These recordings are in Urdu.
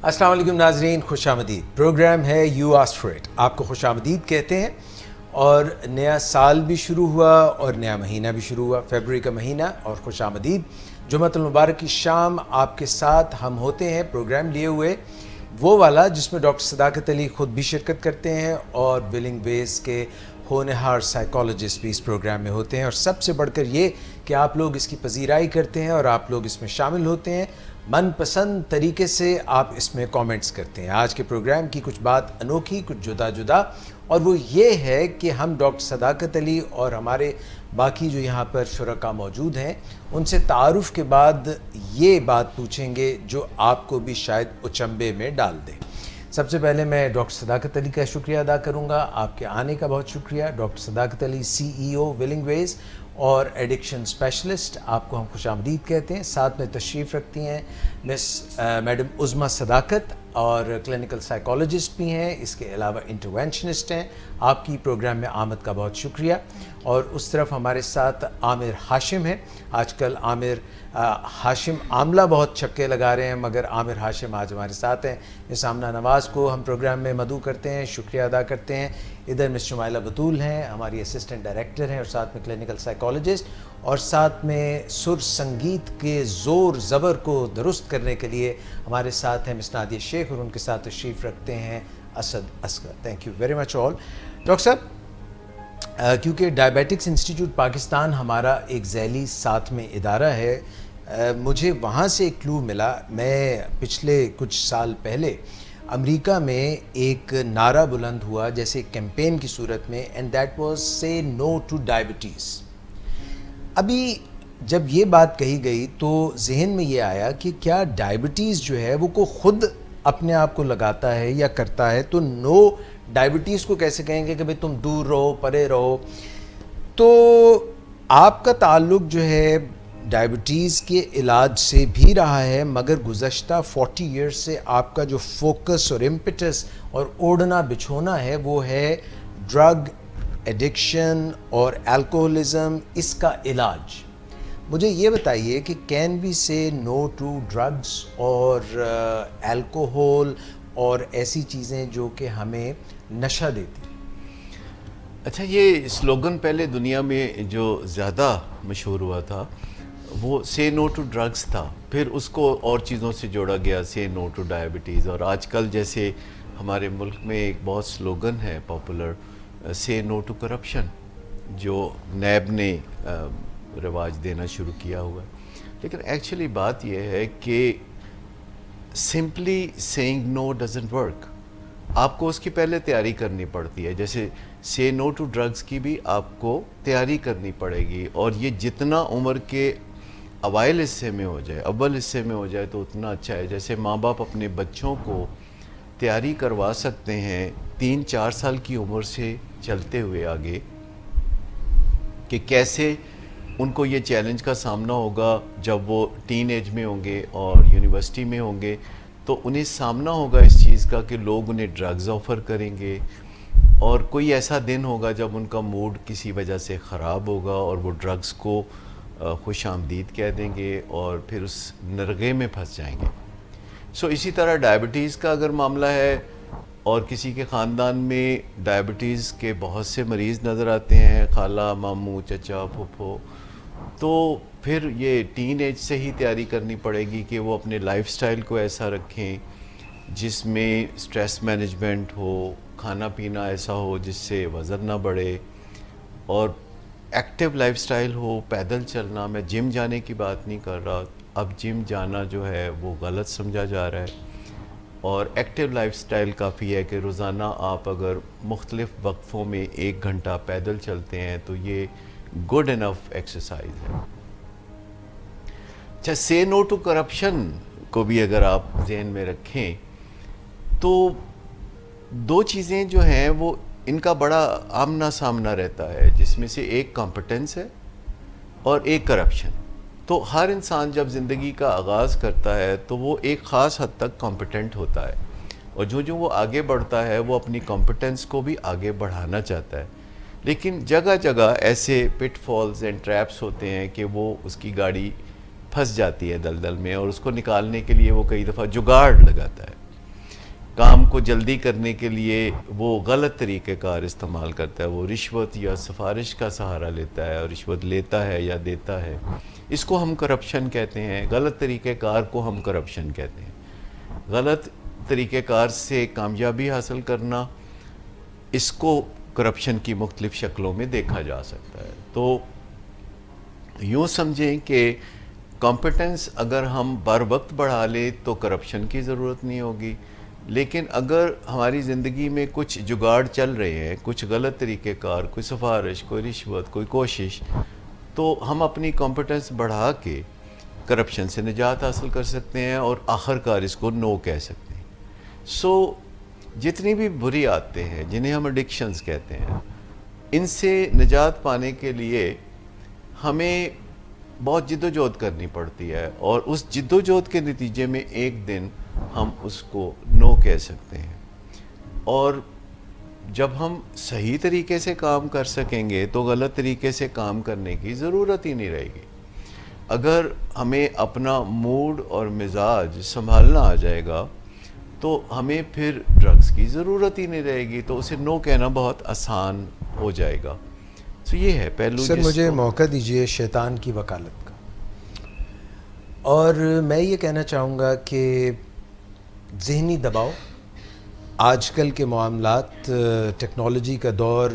السلام علیکم ناظرین، خوش آمدید۔ پروگرام ہے یو آسک فار اٹ، آپ کو خوش آمدید کہتے ہیں۔ اور نیا سال بھی شروع ہوا اور نیا مہینہ بھی شروع ہوا، فیبروری کا مہینہ، اور خوش آمدید۔ جمعۃ المبارک کی شام آپ کے ساتھ ہم ہوتے ہیں پروگرام لیے ہوئے، وہ والا جس میں ڈاکٹر صداقت علی خود بھی شرکت کرتے ہیں اور ولنگ ویز کے ہونہار سائیکالوجسٹ بھی اس پروگرام میں ہوتے ہیں، اور سب سے بڑھ کر یہ کہ آپ لوگ اس کی پذیرائی کرتے ہیں اور آپ لوگ اس میں شامل ہوتے ہیں، من پسند طریقے سے آپ اس میں کامنٹس کرتے ہیں۔ آج کے پروگرام کی کچھ بات انوکھی، کچھ جدا جدا، اور وہ یہ ہے کہ ہم ڈاکٹر صداقت علی اور ہمارے باقی جو یہاں پر شرکاء موجود ہیں ان سے تعارف کے بعد یہ بات پوچھیں گے جو آپ کو بھی شاید اچنبے میں ڈال دے۔ سب سے پہلے میں ڈاکٹر صداقت علی کا شکریہ ادا کروں گا، آپ کے آنے کا بہت شکریہ۔ ڈاکٹر صداقت علی CEO ولنگ ویز اور ایڈکشن اسپیشلسٹ، آپ کو ہم خوش آمدید کہتے ہیں۔ ساتھ میں تشریف رکھتی ہیں میڈم عظمیٰ صداقت، اور کلینکل سائیکالوجسٹ بھی ہیں، اس کے علاوہ انٹروینشنسٹ ہیں۔ آپ کی پروگرام میں آمد کا بہت شکریہ۔ اور اس طرف ہمارے ساتھ عامر ہاشم ہیں۔ آج کل عامر ہاشم عاملہ بہت چھکے لگا رہے ہیں، مگر عامر ہاشم آج ہمارے ساتھ ہیں۔ مس آمنہ نواز کو ہم پروگرام میں مدعو کرتے ہیں، شکریہ ادا کرتے ہیں۔ ادھر مس شمائلہ بطول ہیں، ہماری اسسٹنٹ ڈائریکٹر ہیں اور ساتھ میں کلینکل سائیکالوجسٹ، اور ساتھ میں سر سنگیت کے زور زبر کو درست کرنے کے لیے ہمارے ساتھ ہیں مس نادیہ شیخ، اور ان کے ساتھ تشریف رکھتے ہیں Asad Asghar. Thank you very much all. Doctor صاحب، کیونکہ ڈائبیٹکس انسٹیٹیوٹ پاکستان ہمارا ایک ذیلی ساتھ میں ادارہ ہے، مجھے وہاں سے ایک کلو ملا۔ میں پچھلے کچھ سال پہلے امریکہ میں ایک نعرہ بلند ہوا جیسے کیمپین کی صورت میں، اینڈ دیٹ واز سے نو ٹو ڈائبٹیز۔ ابھی جب یہ بات کہی گئی تو ذہن میں یہ آیا کہ کیا ڈائبٹیز جو ہے وہ کو خود اپنے آپ کو لگاتا ہے یا کرتا ہے؟ تو نو ڈائبٹیز کو کیسے کہیں گے کہ بھئی تم دور رہو، پرے رہو؟ تو آپ کا تعلق جو ہے ڈائبٹیز کے علاج سے بھی رہا ہے، مگر گزشتہ 40 ایئرز سے آپ کا جو فوکس اور امپیٹس اور اوڑھنا بچھونا ہے وہ ہے ڈرگ ایڈکشن اور الکوہولزم، اس کا علاج۔ مجھے یہ بتائیے کہ کین وی سے نو ٹو ڈرگس اور الکوہول اور ایسی چیزیں جو کہ ہمیں نشہ دیتی؟ اچھا، یہ سلوگن پہلے دنیا میں جو زیادہ مشہور ہوا تھا وہ سے نو ٹو ڈرگس تھا، پھر اس کو اور چیزوں سے جوڑا گیا، سے نو ٹو ڈائبٹیز، اور آج کل جیسے ہمارے ملک میں ایک بہت سلوگن ہے پاپولر، سے نو ٹو کرپشن، جو نیب نے رواج دینا شروع کیا ہوا ہے۔ لیکن ایکچولی بات یہ ہے کہ simply saying no doesn't work, آپ کو اس کی پہلے تیاری کرنی پڑتی ہے۔ جیسے سے نو ٹو ڈرگس کی بھی آپ کو تیاری کرنی پڑے گی، اور یہ جتنا عمر کے اوائل حصے میں ہو جائے، اول حصے میں ہو جائے تو اتنا اچھا ہے۔ جیسے ماں باپ اپنے بچوں کو تیاری کروا سکتے ہیں 3-4 سال کی عمر سے چلتے ہوئے آگے، کہ کیسے ان کو یہ چیلنج کا سامنا ہوگا جب وہ ٹین ایج میں ہوں گے اور یونیورسٹی میں ہوں گے، تو انہیں سامنا ہوگا اس چیز کا کہ لوگ انہیں ڈرگز آفر کریں گے، اور کوئی ایسا دن ہوگا جب ان کا موڈ کسی وجہ سے خراب ہوگا اور وہ ڈرگز کو خوش آمدید کہہ دیں گے اور پھر اس نرغے میں پھنس جائیں گے۔ سو اسی طرح ڈائبٹیز کا اگر معاملہ ہے اور کسی کے خاندان میں ڈائبٹیز کے بہت سے مریض نظر آتے ہیں، خالہ، ماموں، چچا، پھوپھو، تو پھر یہ ٹین ایج سے ہی تیاری کرنی پڑے گی کہ وہ اپنے لائف سٹائل کو ایسا رکھیں جس میں سٹریس مینجمنٹ ہو، کھانا پینا ایسا ہو جس سے وزن نہ بڑھے، اور ایکٹیو لائف سٹائل ہو، پیدل چلنا۔ میں جم جانے کی بات نہیں کر رہا، اب جم جانا جو ہے وہ غلط سمجھا جا رہا ہے، اور ایکٹیو لائف سٹائل کافی ہے کہ روزانہ آپ اگر مختلف وقفوں میں 1 گھنٹہ پیدل چلتے ہیں تو یہ گڈ انف ایکسرسائز ہے۔ اچھا، سے نو ٹو کرپشن کو بھی اگر آپ ذہن میں رکھیں تو 2 چیزیں جو ہیں وہ ان کا بڑا آمنا سامنا رہتا ہے، جس میں سے ایک کمپٹنس ہے اور ایک کرپشن۔ تو ہر انسان جب زندگی کا آغاز کرتا ہے تو وہ ایک خاص حد تک کمپٹنٹ ہوتا ہے، اور جو وہ آگے بڑھتا ہے وہ اپنی کمپٹنس کو بھی آگے بڑھانا چاہتا ہے، لیکن جگہ جگہ ایسے پٹ فالز اینڈ ٹریپس ہوتے ہیں کہ وہ اس کی گاڑی پھنس جاتی ہے دلدل میں، اور اس کو نکالنے کے لیے وہ کئی دفعہ جگاڑ لگاتا ہے۔ کام کو جلدی کرنے کے لیے وہ غلط طریقہ کار استعمال کرتا ہے، وہ رشوت یا سفارش کا سہارا لیتا ہے اور رشوت لیتا ہے یا دیتا ہے، اس کو ہم کرپشن کہتے ہیں. غلط طریقہ کار کو ہم کرپشن کہتے ہیں. غلط طریقہ کار سے کامیابی حاصل کرنا، اس کو کرپشن کی مختلف شکلوں میں دیکھا جا سکتا ہے. تو یوں سمجھیں کہ کمپٹنس اگر ہم بر وقت بڑھا لیں تو کرپشن کی ضرورت نہیں ہوگی، لیکن اگر ہماری زندگی میں کچھ جگاڑ چل رہے ہیں، کچھ غلط طریقہ کار، کوئی سفارش، کوئی رشوت، کوئی کوشش، تو ہم اپنی کمپٹنس بڑھا کے کرپشن سے نجات حاصل کر سکتے ہیں اور آخرکار اس کو نو کہہ سکتے ہیں. سو جتنی بھی بری عادتیں ہیں جنہیں ہم ایڈکشنز کہتے ہیں، ان سے نجات پانے کے لیے ہمیں بہت جد و جہد کرنی پڑتی ہے، اور اس جد و جہد کے نتیجے میں ایک دن ہم اس کو نو کہہ سکتے ہیں. اور جب ہم صحیح طریقے سے کام کر سکیں گے تو غلط طریقے سے کام کرنے کی ضرورت ہی نہیں رہے گی. اگر ہمیں اپنا موڈ اور مزاج سنبھالنا آ جائے گا تو ہمیں پھر ڈرگز کی ضرورت ہی نہیں رہے گی، تو اسے نو کہنا بہت آسان ہو جائے گا. تو یہ ہے پہلو. سر مجھے موقع دیجئے شیطان کی وکالت کا، اور میں یہ کہنا چاہوں گا کہ ذہنی دباؤ، آج کل کے معاملات، ٹیکنالوجی کا دور،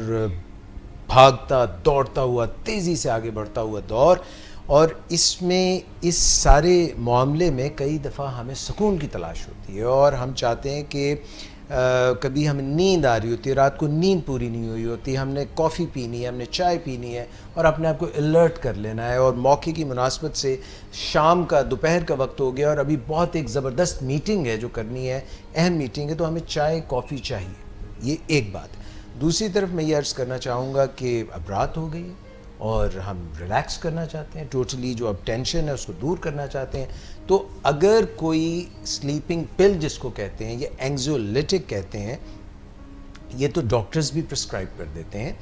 بھاگتا دوڑتا ہوا تیزی سے آگے بڑھتا ہوا دور، اور اس میں اس سارے معاملے میں کئی دفعہ ہمیں سکون کی تلاش ہوتی ہے، اور ہم چاہتے ہیں کہ کبھی ہمیں نیند آ رہی ہوتی ہے، رات کو نیند پوری نہیں ہوئی ہوتی، ہم نے کافی پینی ہے، ہم نے چائے پینی ہے، اور اپنے آپ کو الرٹ کر لینا ہے، اور موقع کی مناسبت سے شام کا، دوپہر کا وقت ہو گیا اور ابھی بہت ایک زبردست میٹنگ ہے جو کرنی ہے، اہم میٹنگ ہے، تو ہمیں چائے کافی چاہیے. یہ ایک بات. دوسری طرف میں یہ عرض کرنا چاہوں گا کہ اب رات ہو گئی ہے اور ہم ریلیکس کرنا چاہتے ہیں، ٹوٹلی جو اب ٹینشن ہے اس کو دور کرنا چاہتے ہیں. تو اگر کوئی سلیپنگ پل جس کو کہتے ہیں، یہ اینگزیولیٹک کہتے ہیں، یہ تو ڈاکٹرز بھی پرسکرائب کر دیتے ہیں.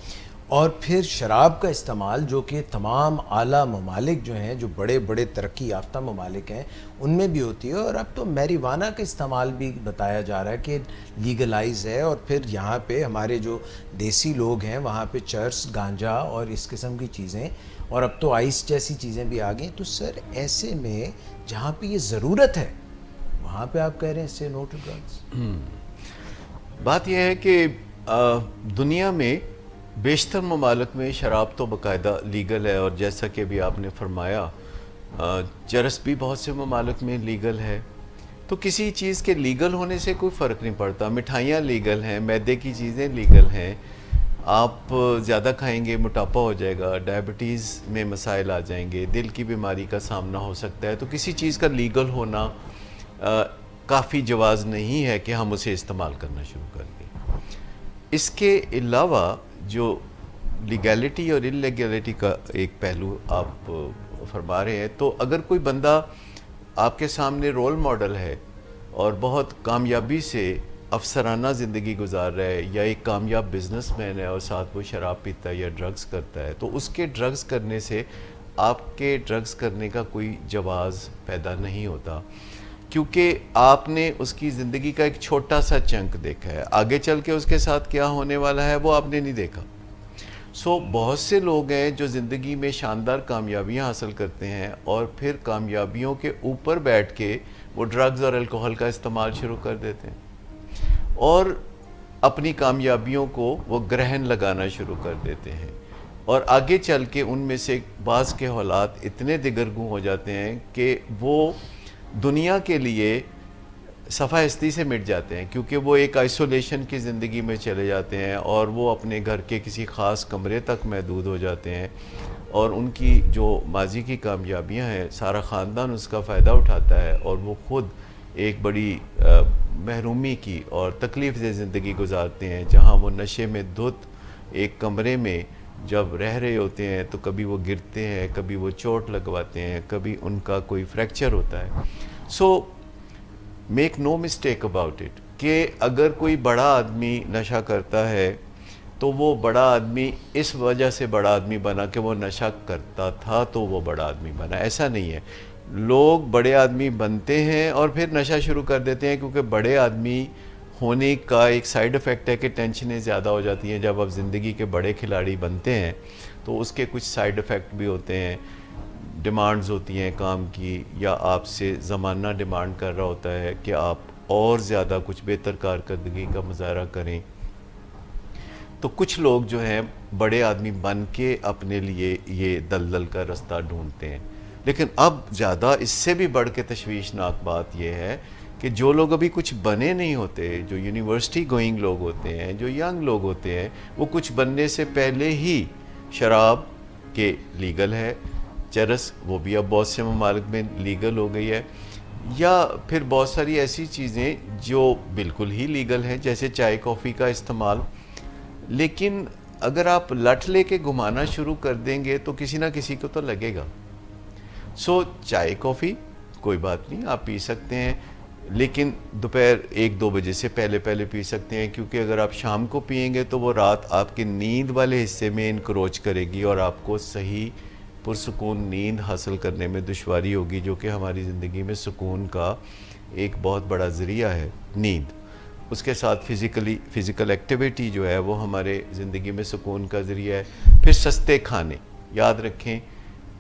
اور پھر شراب کا استعمال جو کہ تمام اعلیٰ ممالک جو ہیں، جو بڑے بڑے ترقی یافتہ ممالک ہیں، ان میں بھی ہوتی ہے. اور اب تو میریوانا کا استعمال بھی بتایا جا رہا ہے کہ لیگلائز ہے. اور پھر یہاں پہ ہمارے جو دیسی لوگ ہیں وہاں پہ چرس، گانجا اور اس قسم کی چیزیں، اور اب تو آئس جیسی چیزیں بھی آ گئیں. تو سر ایسے میں جہاں پہ یہ ضرورت ہے وہاں پہ آپ کہہ رہے ہیں سے نو ٹو ڈرگس. بات یہ ہے کہ دنیا میں بیشتر ممالک میں شراب تو باقاعدہ لیگل ہے، اور جیسا کہ بھی آپ نے فرمایا چرس بھی بہت سے ممالک میں لیگل ہے. تو کسی چیز کے لیگل ہونے سے کوئی فرق نہیں پڑتا. مٹھائیاں لیگل ہیں، میدے کی چیزیں لیگل ہیں، آپ زیادہ کھائیں گے موٹاپا ہو جائے گا، ڈائبٹیز میں مسائل آ جائیں گے، دل کی بیماری کا سامنا ہو سکتا ہے. تو کسی چیز کا لیگل ہونا کافی جواز نہیں ہے کہ ہم اسے استعمال کرنا شروع کر دیں. اس کے علاوہ جو لیگیلٹی اور انلیگیلٹی کا ایک پہلو آپ فرما رہے ہیں، تو اگر کوئی بندہ آپ کے سامنے رول ماڈل ہے اور بہت کامیابی سے افسرانہ زندگی گزار رہا ہے، یا ایک کامیاب بزنس مین ہے اور ساتھ وہ شراب پیتا ہے یا ڈرگز کرتا ہے، تو اس کے ڈرگز کرنے سے آپ کے ڈرگز کرنے کا کوئی جواز پیدا نہیں ہوتا، کیونکہ آپ نے اس کی زندگی کا ایک چھوٹا سا چنک دیکھا ہے. آگے چل کے اس کے ساتھ کیا ہونے والا ہے وہ آپ نے نہیں دیکھا. سو بہت سے لوگ ہیں جو زندگی میں شاندار کامیابیاں حاصل کرتے ہیں اور پھر کامیابیوں کے اوپر بیٹھ کے وہ ڈرگز اور الکوہل کا استعمال شروع کر دیتے ہیں، اور اپنی کامیابیوں کو وہ گرہن لگانا شروع کر دیتے ہیں، اور آگے چل کے ان میں سے بعض کے حالات اتنے دگرگوں ہو جاتے ہیں کہ وہ دنیا کے لیے صفحہ ہستی سے مٹ جاتے ہیں، کیونکہ وہ ایک آئسولیشن کی زندگی میں چلے جاتے ہیں اور وہ اپنے گھر کے کسی خاص کمرے تک محدود ہو جاتے ہیں، اور ان کی جو ماضی کی کامیابیاں ہیں سارا خاندان اس کا فائدہ اٹھاتا ہے، اور وہ خود ایک بڑی محرومی کی اور تکلیف دہ زندگی گزارتے ہیں، جہاں وہ نشے میں دھت ایک کمرے میں جب رہ رہے ہوتے ہیں تو کبھی وہ گرتے ہیں، کبھی وہ چوٹ لگواتے ہیں، کبھی ان کا کوئی فریکچر ہوتا ہے. So make no mistake about it کہ اگر کوئی بڑا آدمی نشہ کرتا ہے تو وہ بڑا آدمی اس وجہ سے بڑا آدمی بنا کہ وہ نشہ کرتا تھا تو وہ بڑا آدمی بنا. ایسا نہیں ہے. لوگ بڑے آدمی بنتے ہیں اور پھر نشہ شروع کر دیتے ہیں کیونکہ بڑے آدمی ہونے کا ایک سائیڈ افیکٹ ہے کہ ٹینشنیں زیادہ ہو جاتی ہیں. جب آپ زندگی کے بڑے کھلاڑی بنتے ہیں تو اس کے کچھ سائیڈ افیکٹ بھی ہوتے ہیں. ڈیمانڈز ہوتی ہیں کام کی, یا آپ سے زمانہ ڈیمانڈ کر رہا ہوتا ہے کہ آپ اور زیادہ کچھ بہتر کارکردگی کا مظاہرہ کریں. تو کچھ لوگ جو ہیں بڑے آدمی بن کے اپنے لیے یہ دلدل کا رستہ ڈھونڈتے ہیں. لیکن اب زیادہ اس سے بھی بڑھ کے تشویشناک بات یہ ہے کہ جو لوگ ابھی کچھ بنے نہیں ہوتے, جو یونیورسٹی گوئنگ لوگ ہوتے ہیں, جو ینگ لوگ ہوتے ہیں, وہ کچھ بننے سے پہلے ہی شراب کے لیگل ہے, چرس وہ بھی اب بہت سے ممالک میں لیگل ہو گئی ہے, یا پھر بہت ساری ایسی چیزیں جو بالکل ہی لیگل ہیں جیسے چائے کافی کا استعمال. لیکن اگر آپ لٹ لے کے گھمانا شروع کر دیں گے تو کسی نہ کسی کو تو لگے گا. چائے کافی کوئی بات نہیں, آپ پی سکتے ہیں, لیکن دوپہر 1-2 بجے سے پہلے پی سکتے ہیں, کیونکہ اگر آپ شام کو پئیں گے تو وہ رات آپ کی نیند والے حصے میں انکروچ کرے گی اور آپ کو صحیح پرسکون نیند حاصل کرنے میں دشواری ہوگی, جو کہ ہماری زندگی میں سکون کا ایک بہت بڑا ذریعہ ہے نیند. اس کے ساتھ فزیکل ایکٹیویٹی جو ہے وہ ہمارے زندگی میں سکون کا ذریعہ ہے. پھر سستے کھانے, یاد رکھیں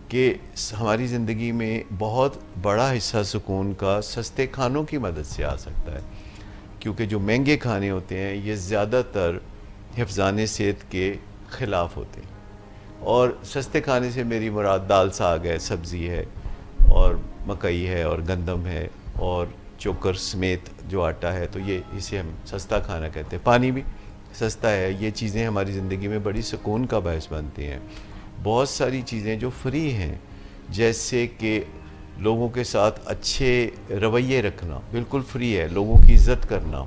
کہ ہماری زندگی میں بہت بڑا حصہ سکون کا سستے کھانوں کی مدد سے آ سکتا ہے, کیونکہ جو مہنگے کھانے ہوتے ہیں یہ زیادہ تر حفظان صحت کے خلاف ہوتے ہیں. اور سستے کھانے سے میری مراد دال ساگ ہے, سبزی ہے, اور مکئی ہے, اور گندم ہے, اور چوکر سمیت جو آٹا ہے, تو یہ اسے ہم سستا کھانا کہتے ہیں. پانی بھی سستا ہے. یہ چیزیں ہماری زندگی میں بڑی سکون کا باعث بنتی ہیں. بہت ساری چیزیں جو فری ہیں, جیسے کہ لوگوں کے ساتھ اچھے رویے رکھنا بالکل فری ہے, لوگوں کی عزت کرنا,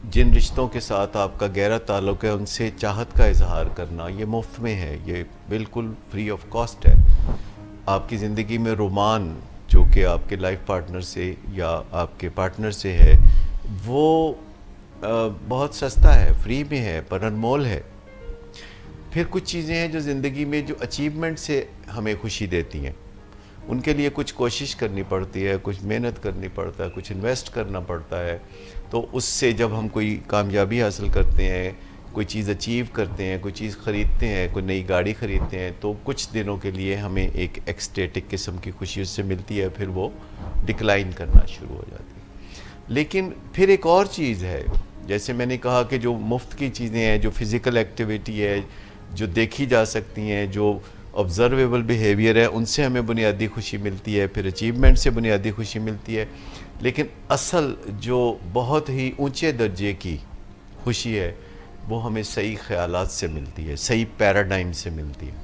جن رشتوں کے ساتھ آپ کا گہرا تعلق ہے ان سے چاہت کا اظہار کرنا, یہ مفت میں ہے, یہ بالکل فری آف کاسٹ ہے. آپ کی زندگی میں رومان جو کہ آپ کے لائف پارٹنر سے یا آپ کے پارٹنر سے ہے, وہ بہت سستا ہے, فری میں ہے, پر انمول ہے. پھر کچھ چیزیں ہیں جو زندگی میں جو اچیومنٹ سے ہمیں خوشی دیتی ہیں, ان کے لیے کچھ کوشش کرنی پڑتی ہے, کچھ محنت کرنی پڑتا ہے, کچھ انویسٹ کرنا پڑتا ہے. تو اس سے جب ہم کوئی کامیابی حاصل کرتے ہیں, کوئی چیز اچیو کرتے ہیں, کوئی چیز خریدتے ہیں, کوئی نئی گاڑی خریدتے ہیں, تو کچھ دنوں کے لیے ہمیں ایک ایکسٹیٹک قسم کی خوشی اس سے ملتی ہے, پھر وہ ڈکلائن کرنا شروع ہو جاتی ہے. لیکن پھر ایک اور چیز ہے, جیسے میں نے کہا کہ جو مفت کی چیزیں ہیں, جو فزیکل ایکٹیویٹی ہے, جو دیکھی جا سکتی ہیں, جو آبزرویبل بیہیویئر ہے, ان سے ہمیں بنیادی خوشی ملتی ہے, پھر اچیومنٹ سے بنیادی خوشی ملتی ہے. لیکن اصل جو بہت ہی اونچے درجے کی خوشی ہے وہ ہمیں صحیح خیالات سے ملتی ہے, صحیح پیراڈائم سے ملتی ہے.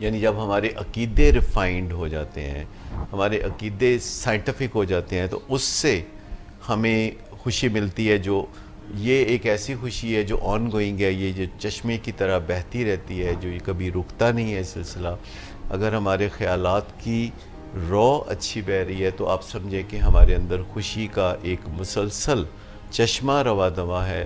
یعنی جب ہمارے عقیدے ریفائنڈ ہو جاتے ہیں, ہمارے عقیدے سائنٹیفک ہو جاتے ہیں, تو اس سے ہمیں خوشی ملتی ہے. جو یہ ایک ایسی خوشی ہے جو آن گوئنگ ہے, یہ جو چشمے کی طرح بہتی رہتی ہے, جو یہ کبھی رکتا نہیں ہے سلسلہ. اگر ہمارے خیالات کی رو اچھی بہہ رہی ہے تو آپ سمجھیں کہ ہمارے اندر خوشی کا ایک مسلسل چشمہ رواں دواں ہے,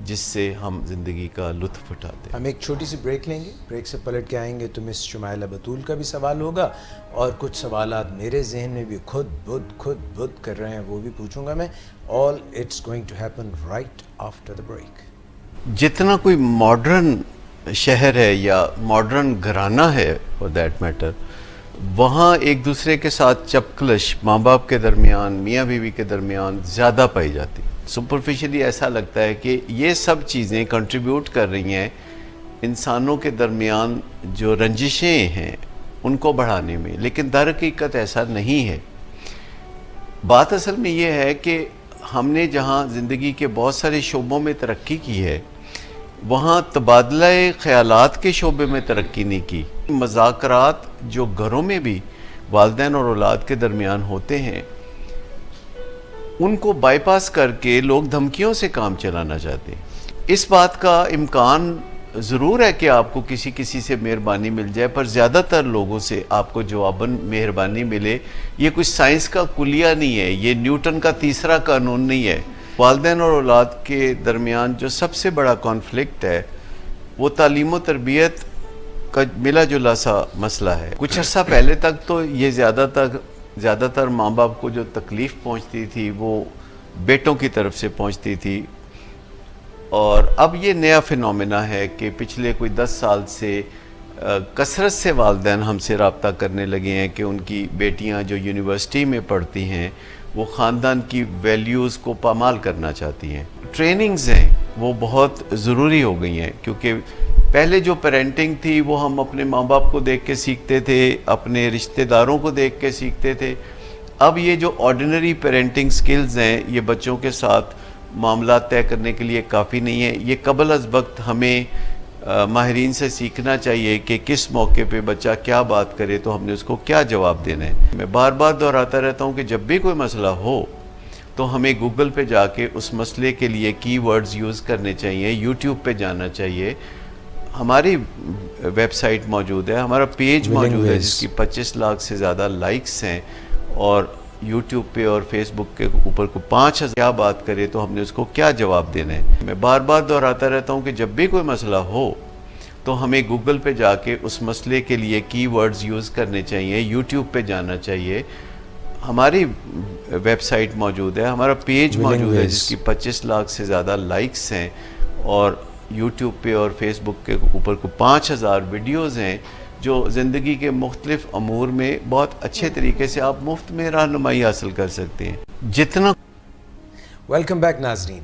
جس سے ہم زندگی کا لطف اٹھاتے ہیں. ہم ایک چھوٹی سی بریک لیں گے, بریک سے پلٹ کے آئیں گے تو مس شمائلہ بطول کا بھی سوال ہوگا, اور کچھ سوالات میرے ذہن میں بھی خود بدھ کر رہے ہیں, وہ بھی پوچھوں گا میں. All it's going to happen right after the break. جتنا کوئی ماڈرن شہر ہے یا ماڈرن گھرانہ ہے for that matter, وہاں ایک دوسرے کے ساتھ چپکلش ماں باپ کے درمیان, میاں بیوی کے درمیان زیادہ پائی جاتی. سپرفیشلی ایسا لگتا ہے کہ یہ سب چیزیں کنٹریبیوٹ کر رہی ہیں انسانوں کے درمیان جو رنجشیں ہیں ان کو بڑھانے میں, لیکن در حقیقت ایسا نہیں ہے. بات اصل میں یہ ہے کہ ہم نے جہاں زندگی کے بہت سارے شعبوں میں ترقی کی ہے, وہاں تبادلہ خیالات کے شعبے میں ترقی نہیں کی. مذاکرات جو گھروں میں بھی والدین اور اولاد کے درمیان ہوتے ہیں, ان کو بائی پاس کر کے لوگ دھمکیوں سے کام چلانا چاہتے ہیں. اس بات کا امکان ضرور ہے کہ آپ کو کسی سے مہربانی مل جائے, پر زیادہ تر لوگوں سے آپ کو جواباً مہربانی ملے. یہ کچھ سائنس کا کلیہ نہیں ہے, یہ نیوٹن کا تیسرا قانون نہیں ہے. والدین اور اولاد کے درمیان جو سب سے بڑا کانفلکٹ ہے وہ تعلیم و تربیت کا ملا جلا سا مسئلہ ہے. کچھ عرصہ پہلے تک تو یہ زیادہ تر ماں باپ کو جو تکلیف پہنچتی تھی وہ بیٹوں کی طرف سے پہنچتی تھی، اور اب یہ نیا فینومینا ہے کہ پچھلے کوئی 10 سال سے کثرت سے والدین ہم سے رابطہ کرنے لگے ہیں کہ ان کی بیٹیاں جو یونیورسٹی میں پڑھتی ہیں وہ خاندان کی ویلیوز کو پامال کرنا چاہتی ہیں. ٹریننگز ہیں وہ بہت ضروری ہو گئی ہیں، کیونکہ پہلے جو پیرنٹنگ تھی وہ ہم اپنے ماں باپ کو دیکھ کے سیکھتے تھے، اپنے رشتہ داروں کو دیکھ کے سیکھتے تھے. اب یہ جو آرڈینری پیرنٹنگ سکلز ہیں یہ بچوں کے ساتھ معاملات طے کرنے کے لیے کافی نہیں ہے. یہ قبل از وقت ہمیں ماہرین سے سیکھنا چاہیے کہ کس موقع پہ بچہ کیا بات کرے تو ہم نے اس کو کیا جواب دینا ہے. میں بار بار دہراتا رہتا ہوں کہ جب بھی کوئی مسئلہ ہو تو ہمیں گوگل پہ جا کے اس مسئلے کے لیے کی ورڈز یوز کرنے چاہیے، یوٹیوب پہ جانا چاہیے. ہماری ویب سائٹ موجود ہے، ہمارا پیج موجود ہے جس کی 25 لاکھ سے زیادہ لائکس ہیں، اور یوٹیوب پہ اور فیس بک کے اوپر کو 5000 کیا بات کرے تو ہم نے اس کو کیا جواب دینا ہے. میں بار بار دہراتا رہتا ہوں کہ جب بھی کوئی مسئلہ ہو تو ہمیں گوگل پہ جا کے اس مسئلے کے لیے کی ورڈز یوز کرنے چاہیے، یوٹیوب پہ جانا چاہیے. ہماری ویب سائٹ موجود ہے، ہمارا پیج موجود ہے جس کی 25 لاکھ سے زیادہ لائکس ہیں، اور یوٹیوب پہ اور فیس بک کے اوپر کو 5000 ویڈیوز ہیں جو زندگی کے مختلف امور میں بہت اچھے طریقے سے آپ مفت میں رہنمائی حاصل کر سکتے ہیں. جتنا ویلکم بیک ناظرین.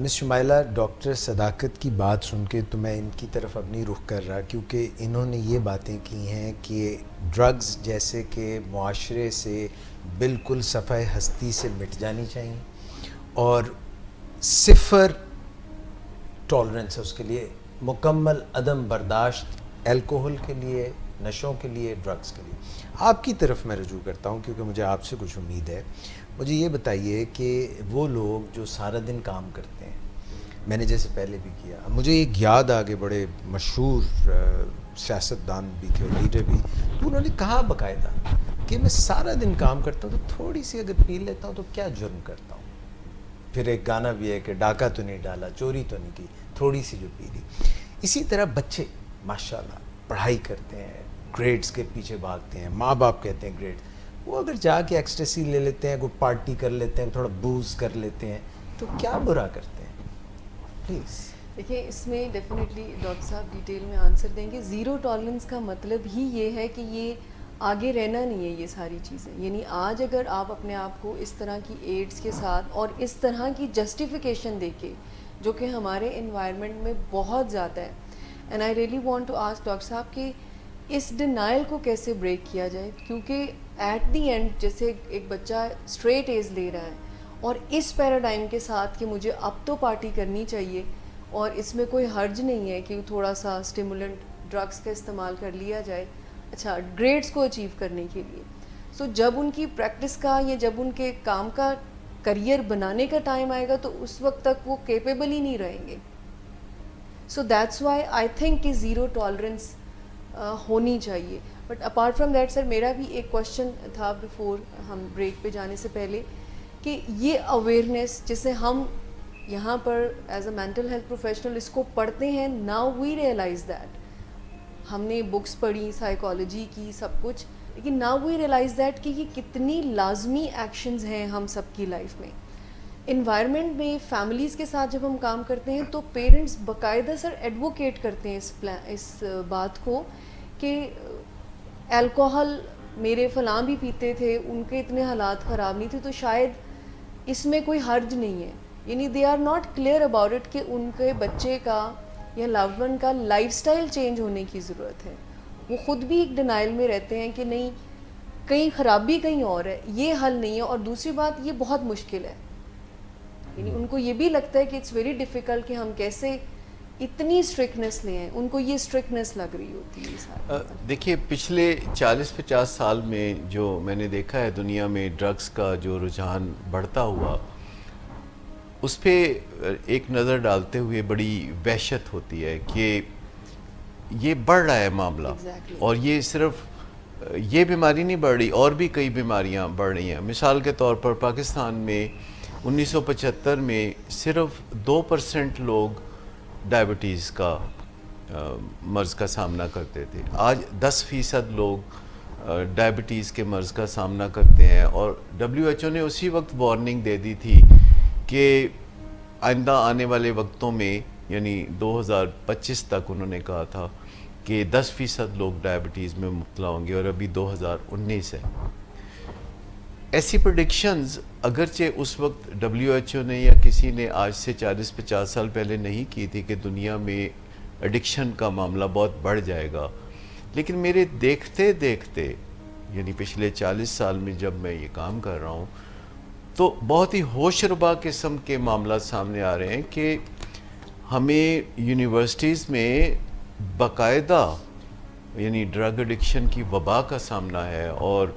مس شمائلہ، ڈاکٹر صداقت کی بات سن کے تو میں ان کی طرف اب نہیں رخ کر رہا، کیونکہ انہوں نے یہ باتیں کی ہیں کہ ڈرگز جیسے کہ معاشرے سے بالکل صفحہ ہستی سے مٹ جانی چاہیے، اور صفر ٹالرنس ہے اس کے لیے، مکمل عدم برداشت الکوہل کے لیے، نشوں کے لیے، ڈرگز کے لیے. آپ کی طرف میں رجوع کرتا ہوں کیونکہ مجھے آپ سے کچھ امید ہے. مجھے یہ بتائیے کہ وہ لوگ جو سارا دن کام کرتے ہیں، میں نے جیسے پہلے بھی کیا، مجھے ایک یاد آگے بڑے مشہور سیاستدان بھی تھے اور لیڈر بھی، تو انہوں نے کہا باقاعدہ کہ میں سارا دن کام کرتا ہوں تو تھوڑی سی اگر پی لیتا ہوں تو کیا جرم کرتا ہوں. پھر ایک گانا بھی ہے کہ ڈاکہ تو نہیں ڈالا، چوری تو نہیں کی، تھوڑی سی جو پی لی. اسی طرح بچے ماشاءاللہ پڑھائی کرتے ہیں، گریڈز کے پیچھے بھاگتے ہیں، ماں باپ کہتے ہیں گریڈ، وہ اگر جا کے ایکسٹیسی لے لیتے ہیں، کوئی پارٹی کر لیتے ہیں، تھوڑا بوز کر لیتے ہیں، تو کیا برا کرتے ہیں؟ پلیز دیکھیں، اس میں ڈیفینیٹلی ڈاکٹر صاحب ڈیٹیل میں آنسر دیں گے. زیرو ٹالرنس کا مطلب ہی یہ ہے کہ یہ آگے رہنا نہیں ہے یہ ساری چیزیں. یعنی آج اگر آپ اپنے آپ کو اس طرح کی ایڈز کے ساتھ اور اس طرح کی جسٹیفیکیشن دے کے، جو کہ ہمارے انوائرمنٹ میں بہت زیادہ ہے، and I really want to ask doctor صاحب کہ اس ڈینائل کو کیسے بریک کیا جائے. کیونکہ ایٹ دی اینڈ جیسے ایک بچہ اسٹریٹ ایز لے رہا ہے اور اس پیراڈائم کے ساتھ کہ مجھے اب تو پارٹی کرنی چاہیے اور اس میں کوئی حرج نہیں ہے کہ تھوڑا سا اسٹیمولنٹ ڈرگس کا استعمال کر لیا جائے، اچھا گریڈز کو اچیو کرنے کے لیے. سو جب ان کی پریکٹس کا یا جب ان کے کام کا کریئر بنانے کا ٹائم آئے گا تو اس وقت تک وہ کیپیبل ہی نہیں رہیں گے. So that's why I think کہ زیرو ٹالرنس ہونی چاہیے. But apart from that sir, میرا بھی ایک کوشچن تھا بیفور ہم بریک پہ جانے سے پہلے، کہ یہ اویئرنیس جسے ہم یہاں پر as a mental health professional اس کو پڑھتے ہیں، ناؤ وی ریئلائز دیٹ، ہم نے بکس پڑھی سائیکالوجی کی سب کچھ، لیکن ناؤ وی ریئلائز دیٹ کہ یہ کتنی لازمی ایکشنز ہیں ہم سب کی لائف میں. انوائرمنٹ میں فیملیز کے ساتھ جب ہم کام کرتے ہیں تو پیرنٹس باقاعدہ سر ایڈوکیٹ کرتے ہیں اس بات کو کہ الکوہل میرے فلاں بھی پیتے تھے، ان کے اتنے حالات خراب نہیں تھے تو شاید اس میں کوئی حرج نہیں ہے. یعنی they are not clear about it کہ ان کے بچے کا یا لوڈ ون کا لائف سٹائل چینج ہونے کی ضرورت ہے. وہ خود بھی ایک ڈینائل میں رہتے ہیں کہ نہیں، کہیں خرابی کہیں اور ہے، یہ حل نہیں ہے. اور دوسری بات، یہ بہت مشکل ہے. یعنی ان کو یہ بھی لگتا ہے کہ اٹس ویری ڈیفیکلٹ کہ ہم کیسے اتنی اسٹرکٹنیس لے ہیں، ان کو یہ اسٹرکٹنیس لگ رہی ہوتی ہے. دیکھیے، پچھلے 40-50 سال میں جو میں نے دیکھا ہے دنیا میں ڈرگس کا جو رجحان بڑھتا ہوا، اس پہ ایک نظر ڈالتے ہوئے بڑی وحشت ہوتی ہے کہ یہ بڑھ رہا ہے معاملہ. اور یہ صرف یہ بیماری نہیں بڑھ رہی، اور بھی کئی بیماریاں بڑھ رہی ہیں. مثال کے طور پر پاکستان میں 1975 میں صرف 2% لوگ ڈائبٹیز کا مرض کا سامنا کرتے تھے. آج 10% لوگ ڈائبٹیز کے مرض کا سامنا کرتے ہیں. اور WHO نے اسی وقت وارننگ دے دی تھی کہ آئندہ آنے والے وقتوں میں یعنی 2025 تک انہوں نے کہا تھا کہ 10% لوگ ڈائبٹیز میں مبتلا ہوں گے, اور ابھی 2019 ہے. ایسی پریڈکشنز اگرچہ اس وقت WHO نے یا کسی نے آج سے 40-50 سال پہلے نہیں کی تھی کہ دنیا میں ایڈکشن کا معاملہ بہت بڑھ جائے گا, لیکن میرے دیکھتے دیکھتے یعنی پچھلے 40 سال میں جب میں یہ کام کر رہا ہوں تو بہت ہی ہوش ربا قسم کے معاملات سامنے آ رہے ہیں کہ ہمیں یونیورسٹیز میں باقاعدہ یعنی ڈرگ ایڈکشن کی وبا کا سامنا ہے. اور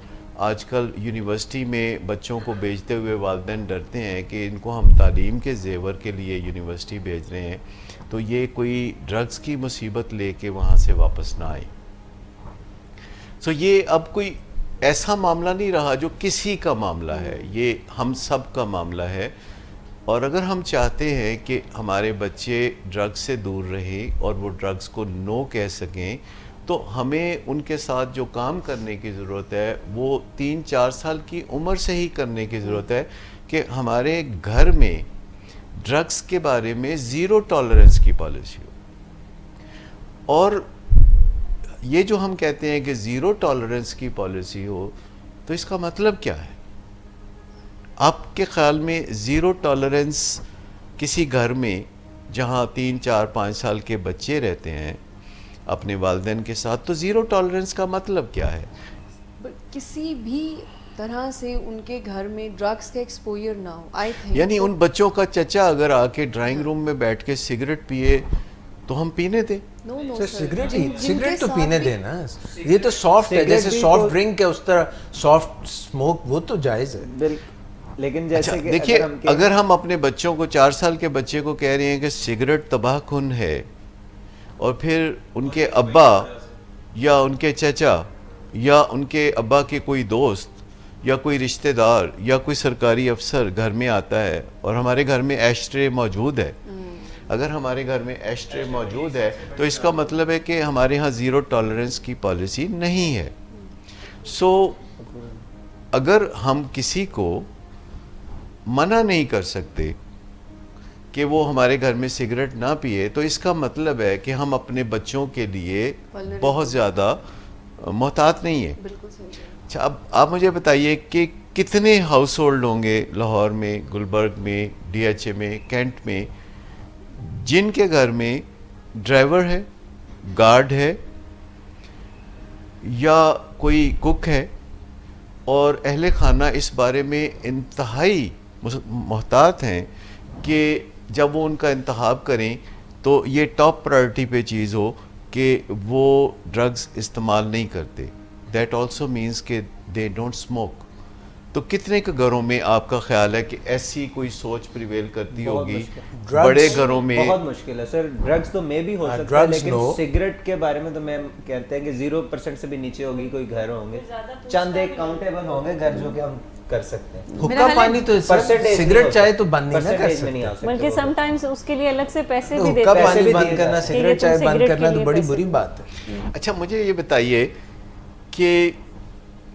آج کل یونیورسٹی میں بچوں کو بھیجتے ہوئے والدین ڈرتے ہیں کہ ان کو ہم تعلیم کے زیور کے لیے یونیورسٹی بھیج رہے ہیں تو یہ کوئی ڈرگز کی مصیبت لے کے وہاں سے واپس نہ آئے. سو یہ اب کوئی ایسا معاملہ نہیں رہا جو کسی کا معاملہ ہے, یہ ہم سب کا معاملہ ہے. اور اگر ہم چاہتے ہیں کہ ہمارے بچے ڈرگز سے دور رہیں اور وہ ڈرگز کو نو کہہ سکیں تو ہمیں ان کے ساتھ جو کام کرنے کی ضرورت ہے وہ 3-4 سال کی عمر سے ہی کرنے کی ضرورت ہے کہ ہمارے گھر میں ڈرگز کے بارے میں 0 ٹالرنس کی پالیسی ہو. اور یہ جو ہم کہتے ہیں کہ 0 ٹالرنس کی پالیسی ہو تو اس کا مطلب کیا ہے؟ آپ کے خیال میں 0 ٹالرنس کسی گھر میں جہاں 3-4-5 سال کے بچے رہتے ہیں اپنے والدین کے ساتھ, تو 0 ٹالرنس کا مطلب کیا ہے؟ کسی بھی طرح سے ان کے گھر میں ڈرگس کا ایکسپوئر نہ ہو. یعنی ان بچوں کا چچا اگر آ کے ڈرائنگ روم میں بیٹھ کے سگریٹ پیے تو ہم پینے دیں؟ سگریٹ تو پینے دینا, یہ تو سافٹ ہے جیسے سافٹ ڈرنک ہے اس طرح سافٹ سموک وہ تو جائز ہے. لیکن جیسے کہ دیکھیے اگر ہم اپنے بچوں کو 4 سال کے بچے کو کہہ رہے ہیں کہ سگریٹ تباہ کن ہے اور پھر ان کے ابا یا ان کے چچا یا ان کے ابا کے کوئی دوست یا کوئی رشتہ دار یا کوئی سرکاری افسر گھر میں آتا ہے اور ہمارے گھر میں ایشٹرے موجود ہے, اگر ہمارے گھر میں ایشٹرے موجود ہے تو اس کا مطلب ہے کہ ہمارے ہاں 0 ٹالرنس کی پالیسی نہیں ہے. سو اگر ہم کسی کو منع نہیں کر سکتے کہ وہ ہمارے گھر میں سگریٹ نہ پیے تو اس کا مطلب ہے کہ ہم اپنے بچوں کے لیے بہت زیادہ محتاط نہیں ہیں. اچھا اب آپ مجھے بتائیے کہ کتنے ہاؤس ہولڈ ہوں گے لاہور میں, گلبرگ میں, DHA میں, کینٹ میں جن کے گھر میں ڈرائیور ہے, گارڈ ہے یا کوئی کک ہے اور اہل خانہ اس بارے میں انتہائی محتاط ہیں کہ جب وہ ان کا انتخاب کریں تو یہ ٹاپ پرائرٹی پہ چیز ہو کہ وہ ڈرگز استعمال نہیں کرتے. دیٹ آلسو مینس کہ دے ڈونٹ اسموک. تو کتنے کے گھروں میں آپ کا خیال ہے کہ ایسی کوئی سوچ پریویل کرتی ہوگی؟ بڑے گھروں میں بہت مشکل ہے سر. ڈرگز تو میں بھی ہو سکتا ہے لیکن سگریٹ کے بارے میں تو میں کہتے ہیں کہ 0% سے بھی نیچے ہوگی کوئی گھر ہوں گے, چند ایک کاؤنٹیبل ہوں گے گھر جو کہ ہم کر سکتے ہیں. حکا پانی تو سگریٹ چائے تو بند نہیں کر سکتے, بلکہ سم ٹائمز اس کے لیے الگ سے پیسے بھی دیتے ہیں. حکا پانی بند کرنا, سگریٹ چائے بند کرنا تو بڑی بری بات ہے. اچھا مجھے یہ بتائیے کہ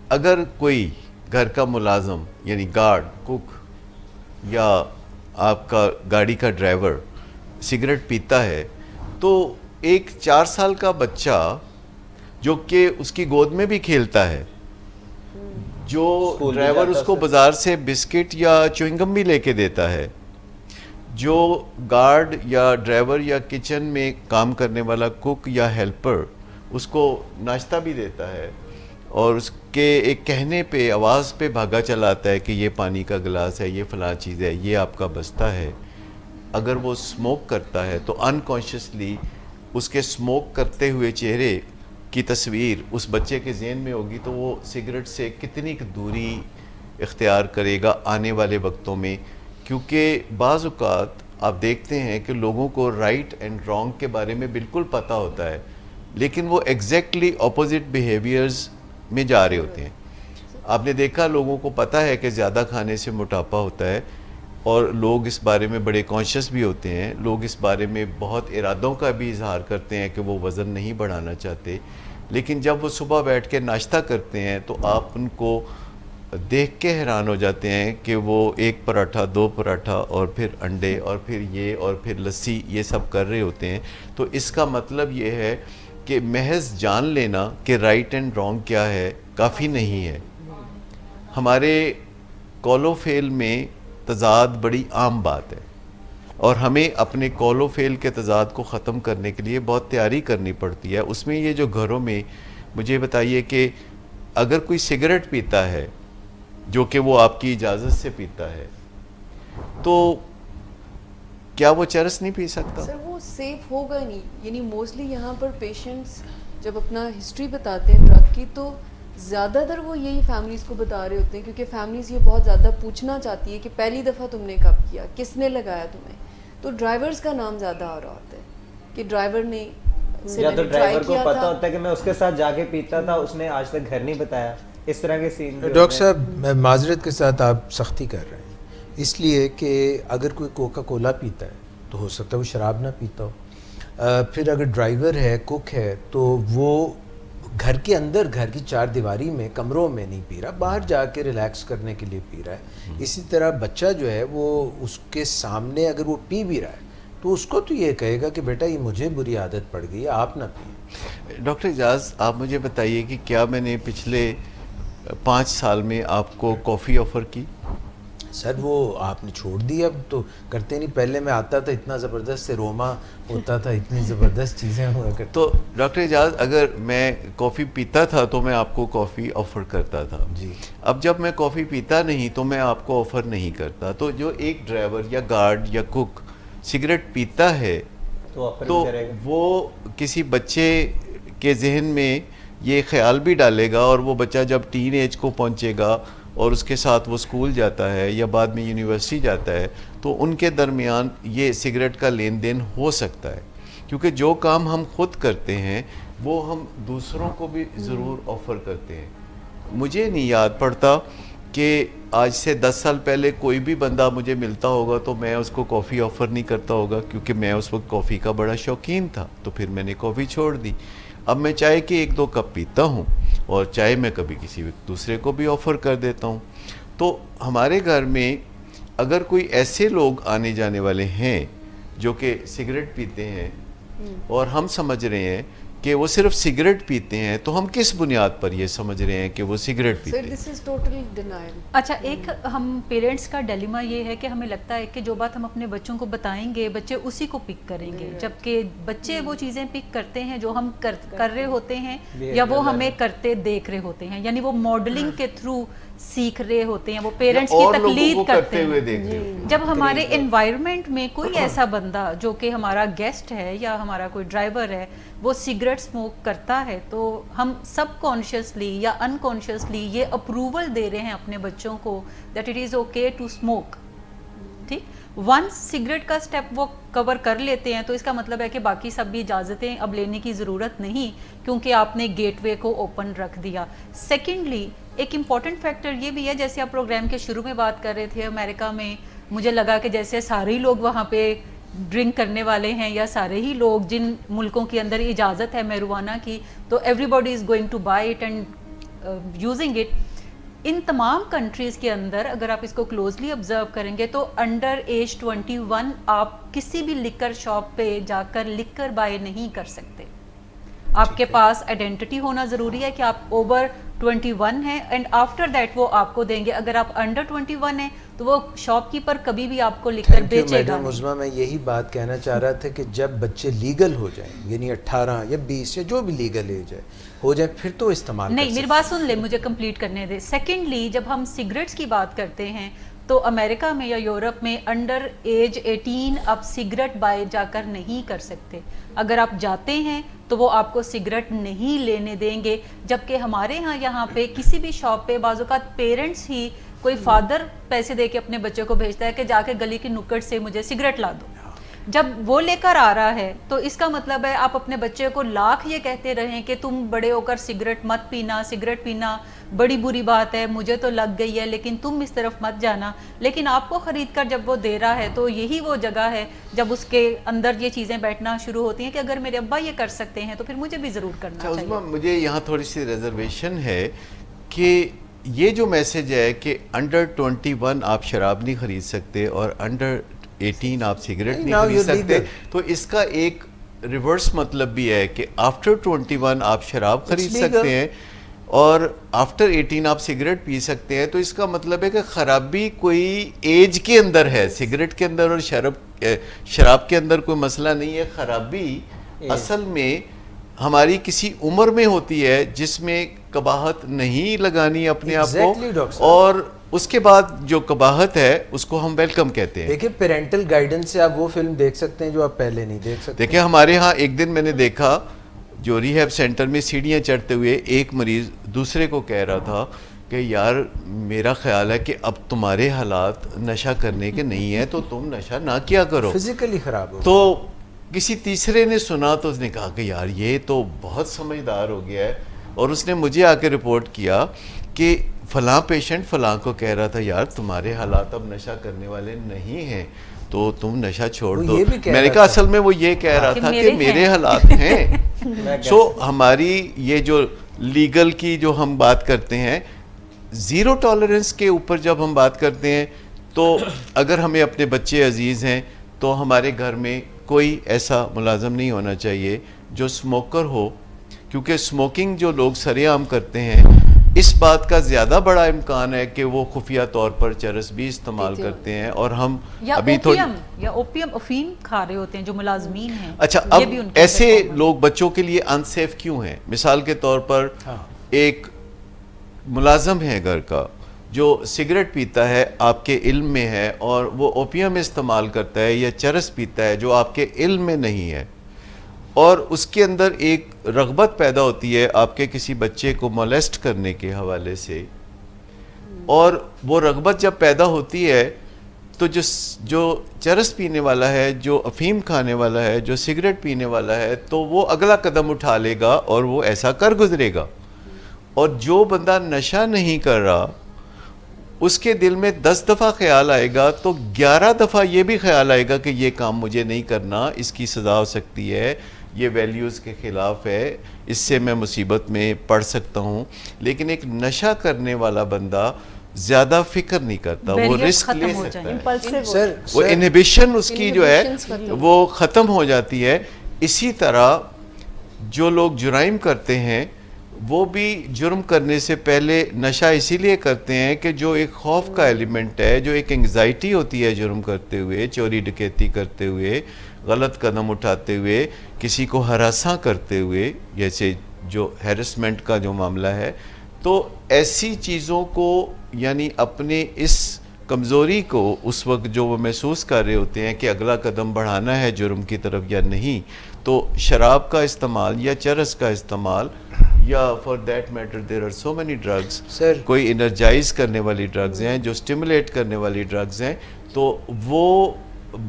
اگر کوئی گھر کا ملازم یعنی گارڈ, کک یا آپ کا گاڑی کا ڈرائیور سگریٹ پیتا ہے تو ایک 4 سال کا بچہ جو کہ اس کی گود میں بھی کھیلتا ہے, جو ڈرائیور اس کو بازار سے بسکٹ یا چوئنگم بھی لے کے دیتا ہے, جو گارڈ یا ڈرائیور یا کچن میں کام کرنے والا کک یا ہیلپر اس کو ناشتہ بھی دیتا ہے اور اس کے ایک کہنے پہ آواز پہ بھاگا چلاتا ہے کہ یہ پانی کا گلاس ہے, یہ فلاں چیز ہے, یہ آپ کا بستہ ہے. اگر وہ اسموک کرتا ہے تو انکانشیسلی اس کے اسموک کرتے ہوئے چہرے کی تصویر اس بچے کے ذہن میں ہوگی تو وہ سگریٹ سے کتنی دوری اختیار کرے گا آنے والے وقتوں میں. کیونکہ بعض اوقات آپ دیکھتے ہیں کہ لوگوں کو رائٹ اینڈ رانگ کے بارے میں بالکل پتہ ہوتا ہے لیکن وہ ایگزیکٹلی اپوزٹ بیہیویئرز میں جا رہے ہوتے ہیں. آپ نے دیکھا لوگوں کو پتہ ہے کہ زیادہ کھانے سے موٹاپا ہوتا ہے اور لوگ اس بارے میں بڑے کانشیس بھی ہوتے ہیں, لوگ اس بارے میں بہت ارادوں کا بھی اظہار کرتے ہیں کہ وہ وزن نہیں بڑھانا چاہتے, لیکن جب وہ صبح بیٹھ کے ناشتہ کرتے ہیں تو آپ ان کو دیکھ کے حیران ہو جاتے ہیں کہ وہ 1 پراٹھا 2 پراٹھا اور پھر انڈے اور پھر یہ اور پھر لسی یہ سب کر رہے ہوتے ہیں. تو اس کا مطلب یہ ہے کہ محض جان لینا کہ رائٹ اینڈ رانگ کیا ہے کافی نہیں ہے. ہمارے کال و فیل میں تضاد بڑی عام بات ہے اور ہمیں اپنے کال و فیل کے تضاد کو ختم کرنے کے لیے بہت تیاری کرنی پڑتی ہے. اس میں یہ جو گھروں میں مجھے بتائیے کہ اگر کوئی سگریٹ پیتا ہے جو کہ وہ آپ کی اجازت سے پیتا ہے تو کیا وہ چرس نہیں پی سکتا؟ سر وہ سیف ہوگا نہیں. یعنی موسٹلی یہاں پر پیشنٹس جب اپنا ہسٹری بتاتے ہیں ڈرگ کی تو زیادہ تر وہ یہی فیملیز کو بتا رہے ہوتے ہیں, کیونکہ فیملیز یہ بہت زیادہ پوچھنا چاہتی ہے کہ پہلی دفعہ تم نے کب کیا, کس نے لگایا تمہیں. تو ڈرائیورز کا نام زیادہ آ رہا ہوتا ہے کہ ڈرائیور نے یا تو ڈرائیور کو پتہ ہوتا ہے کہ میں اس کے ساتھ جا کے پیتا تھا, اس نے آج تک گھر نہیں بتایا. اس طرح کے سین. ڈاکٹر صاحب میں معذرت کے ساتھ آپ سختی کر رہے ہیں, اس لیے کہ اگر کوئی کوکا کولا پیتا ہے تو ہو سکتا ہے وہ شراب نہ پیتا ہو. پھر اگر ڈرائیور ہے, کوک ہے, تو وہ گھر کے اندر گھر کی 4 دیواری میں کمروں میں نہیں پی رہا, باہر جا کے ریلیکس کرنے کے لیے پی رہا ہے. اسی طرح بچہ جو ہے وہ اس کے سامنے اگر وہ پی بھی رہا ہے تو اس کو تو یہ کہے گا کہ بیٹا یہ مجھے بری عادت پڑ گئی ہے, آپ نہ پئیں. ڈاکٹر اعجاز آپ مجھے بتائیے کہ کیا میں نے پچھلے 5 سال میں آپ کو کافی آفر کی؟ سر وہ آپ نے چھوڑ دی, اب تو کرتے نہیں. پہلے میں آتا تھا, اتنا زبردست روما ہوتا تھا, اتنی زبردست چیزیں ہوا کرتی. تو ڈاکٹر اعجاز اگر میں کافی پیتا تھا تو میں آپ کو کافی آفر کرتا تھا جی. اب جب میں کافی پیتا نہیں تو میں آپ کو آفر نہیں کرتا. تو جو ایک ڈرائیور یا گارڈ یا کوک سگریٹ پیتا ہے تو وہ کسی بچے کے ذہن میں یہ خیال بھی ڈالے گا, اور وہ بچہ جب ٹین ایج کو پہنچے گا اور اس کے ساتھ وہ اسکول جاتا ہے یا بعد میں یونیورسٹی جاتا ہے تو ان کے درمیان یہ سگریٹ کا لین دین ہو سکتا ہے. کیونکہ جو کام ہم خود کرتے ہیں وہ ہم دوسروں کو بھی ضرور آفر کرتے ہیں. مجھے نہیں یاد پڑتا کہ آج سے 10 سال پہلے کوئی بھی بندہ مجھے ملتا ہوگا تو میں اس کو کافی آفر نہیں کرتا ہوگا, کیونکہ میں اس وقت کافی کا بڑا شوقین تھا. تو پھر میں نے کافی چھوڑ دی. اب میں چائے کے 1-2 کپ پیتا ہوں اور چائے میں کبھی کسی دوسرے کو بھی آفر کر دیتا ہوں. تو ہمارے گھر میں اگر کوئی ایسے لوگ آنے جانے والے ہیں جو کہ سگریٹ پیتے ہیں اور ہم سمجھ رہے ہیں کہ وہ صرف سگریٹ پیتے ہیں, تو ہم کس بنیاد پر یہ سمجھ رہے ہیں کہ وہ سگریٹ پیتے ہیں؟ دس از ٹوٹل ڈینائل. اچھا, ایک ہم پیرنٹس کا ڈیلیما یہ ہے کہ ہمیں لگتا ہے کہ جو بات ہم اپنے بچوں کو بتائیں گے بچے اسی کو پک کریں گے, جبکہ بچے وہ چیزیں پک کرتے ہیں جو ہم کر رہے ہوتے ہیں یا وہ ہمیں کرتے دیکھ رہے ہوتے ہیں. یعنی وہ ماڈلنگ کے تھرو سیکھ رہے ہوتے ہیں, وہ پیرنٹس کی تقلید کرتے ہیں. جب ہمارے انوائرمنٹ میں کوئی ایسا بندہ جو کہ ہمارا گیسٹ ہے یا ہمارا کوئی ڈرائیور ہے وہ سگریٹ اسموک کرتا ہے تو ہم سب کانشیسلی یا انکانشیسلی یہ اپروول دے رہے ہیں اپنے بچوں کو that it is okay to smoke. ٹھیک, ونس سگریٹ کا سٹیپ وہ کور کر لیتے ہیں تو اس کا مطلب ہے کہ باقی سب بھی اجازتیں اب لینے کی ضرورت نہیں, کیونکہ آپ نے گیٹ وے کو اوپن رکھ دیا. سیکنڈلی ایک امپورٹنٹ فیکٹر یہ بھی ہے, جیسے آپ پروگرام کے شروع میں بات کر رہے تھے, امریکہ میں مجھے لگا کہ جیسے سارے ہی لوگ وہاں پہ ڈرنک کرنے والے ہیں یا سارے ہی لوگ جن ملکوں کے اندر اجازت ہے میروانہ کی تو everybody is going to buy it and using it. ان تمام کنٹریز کے اندر اگر آپ اس کو کلوزلی آبزرو کریں گے تو انڈر ایج 21 آپ کسی بھی لیکر شاپ پہ جا کر لیکر بائی نہیں کر سکتے. آپ کے پاس آئیڈینٹی ہونا ضروری ہے کہ آپ اوور 21 ہیں, اینڈ آفٹر دیٹ وہ آپ کو دیں گے. اگر آپ انڈر 21 ہیں تو وہ شاپ کیپر کبھی بھی آپ کو لیکر بیچے گا. مزمہ میں یہی بات کہنا چاہ رہا تھا کہ جب بچے لیگل ہو جائیں, یعنی 18 یا 20 یا جو بھی لیگل ایج ہے ہو جائے, پھر تو استعمال نہیں. میری بات سن لے, مجھے کمپلیٹ کرنے دے. سیکنڈلی جب ہم سگریٹس کی بات کرتے ہیں تو امریکہ میں یا یورپ میں انڈر ایج 18 آپ سگریٹ بائی جا کر نہیں کر سکتے. اگر آپ جاتے ہیں تو وہ آپ کو سگریٹ نہیں لینے دیں گے, جبکہ ہمارے یہاں پہ کسی بھی شاپ پہ بعض اوقات پیرنٹس ہی, کوئی فادر پیسے دے کے اپنے بچے کو بھیجتا ہے کہ جا کے گلی کی نکڑ سے مجھے سگریٹ لا دو. جب وہ لے کر آ رہا ہے تو اس کا مطلب ہے آپ اپنے بچے کو لاکھ یہ کہتے رہیں کہ تم بڑے ہو کر سگریٹ مت پینا، سگریٹ پینا بڑی بری بات ہے، مجھے تو لگ گئی ہے لیکن تم اس طرف مت جانا، لیکن آپ کو خرید کر جب وہ دے رہا ہے تو یہی وہ جگہ ہے جب اس کے اندر یہ چیزیں بیٹھنا شروع ہوتی ہیں کہ اگر میرے ابا یہ کر سکتے ہیں تو پھر مجھے بھی ضرور کرنا چاہیے۔ عظمیٰ مجھے یہاں تھوڑی سی ریزرویشن ہے کہ یہ جو میسج ہے کہ انڈر 21 آپ شراب نہیں خرید سکتے اور انڈر 18 آپ سگریٹ نہیں خرید سکتے، تو اس کا ایک ریورس مطلب بھی ہے کہ آفٹر 21 آپ شراب خرید سکتے ہیں اور آفٹر 18 آپ سگریٹ پی سکتے ہیں، تو اس کا مطلب ہے کہ خرابی کوئی ایج کے اندر ہے، سگریٹ کے اندر اور شراب کے اندر کوئی مسئلہ نہیں ہے۔ خرابی اصل میں ہماری کسی عمر میں ہوتی ہے جس میں قباحت نہیں لگانی اپنے آپ کو، اور اس کے بعد جو قباحت ہے اس کو ہم ویلکم کہتے ہیں۔ دیکھیں پیرنٹل گائیڈنس سے آپ وہ فلم دیکھ سکتے ہیں جو آپ پہلے نہیں دیکھ سکتے۔ دیکھیں ہمارے ہاں ایک دن میں نے دیکھا جو ریہیب سینٹر میں سیڑھیاں چڑھتے ہوئے ایک مریض دوسرے کو کہہ رہا تھا کہ یار میرا خیال ہے کہ اب تمہارے حالات نشہ کرنے کے نہیں ہیں تو تم نشہ نہ کیا کرو، فزیکلی خراب ہو۔ تو کسی تیسرے نے سنا تو اس نے کہا کہ یار یہ تو بہت سمجھدار ہو گیا ہے، اور اس نے مجھے آ کے رپورٹ کیا کہ فلاں پیشنٹ فلاں کو کہہ رہا تھا یار تمہارے حالات اب نشہ کرنے والے نہیں ہیں تو تم نشہ چھوڑ دو۔ میں نے کہا اصل میں وہ یہ کہہ رہا تھا کہ میرے حالات ہیں۔ سو ہماری یہ جو لیگل کی جو ہم بات کرتے ہیں، زیرو ٹالرنس کے اوپر جب ہم بات کرتے ہیں تو اگر ہمیں اپنے بچے عزیز ہیں تو ہمارے گھر میں کوئی ایسا ملازم نہیں ہونا چاہیے جو اسموکر ہو، کیونکہ اسموکنگ جو لوگ سرے عام کرتے ہیں اس بات کا زیادہ بڑا امکان ہے کہ وہ خفیہ طور پر چرس بھی استعمال کرتے ہیں، اور ہم ابھی تو یا اوپیم افیم کھا رہے ہوتے ہیں جو ملازمین ہیں۔ اچھا اب ایسے لوگ بچوں کے لیے انسیف کیوں ہیں؟ مثال کے طور پر ایک ملازم ہے گھر کا جو سگریٹ پیتا ہے، آپ کے علم میں ہے، اور وہ اوپیم استعمال کرتا ہے یا چرس پیتا ہے جو آپ کے علم میں نہیں ہے، اور اس کے اندر ایک رغبت پیدا ہوتی ہے آپ کے کسی بچے کو مولیسٹ کرنے کے حوالے سے، اور وہ رغبت جب پیدا ہوتی ہے تو جو چرس پینے والا ہے، جو افیم کھانے والا ہے، جو سگریٹ پینے والا ہے، تو وہ اگلا قدم اٹھا لے گا اور وہ ایسا کر گزرے گا، اور جو بندہ نشہ نہیں کر رہا اس کے دل میں 10 دفعہ خیال آئے گا تو 11 دفعہ یہ بھی خیال آئے گا کہ یہ کام مجھے نہیں کرنا، اس کی سزا ہو سکتی ہے، یہ ویلیوز کے خلاف ہے، اس سے میں مصیبت میں پڑ سکتا ہوں۔ لیکن ایک نشہ کرنے والا بندہ زیادہ فکر نہیں کرتا، وہ رسک لے سکتا ہے، وہ انہیبیشن اس کی جو ہے وہ ختم ہو جاتی ہے۔ اسی طرح جو لوگ جرائم کرتے ہیں وہ بھی جرم کرنے سے پہلے نشہ اسی لیے کرتے ہیں کہ جو ایک خوف کا ایلیمنٹ ہے، جو ایک انگزائٹی ہوتی ہے جرم کرتے ہوئے، چوری ڈکیتی کرتے ہوئے، غلط قدم اٹھاتے ہوئے، کسی کو ہراساں کرتے ہوئے، جیسے جو ہیرسمنٹ کا جو معاملہ ہے، تو ایسی چیزوں کو یعنی اپنے اس کمزوری کو اس وقت جو وہ محسوس کر رہے ہوتے ہیں کہ اگلا قدم بڑھانا ہے جرم کی طرف یا نہیں، تو شراب کا استعمال یا چرس کا استعمال یا for that matter there are so many drugs, کوئی انرجائز کرنے والی ڈرگز ہیں، جو اسٹیمولیٹ کرنے والی ڈرگز ہیں، تو وہ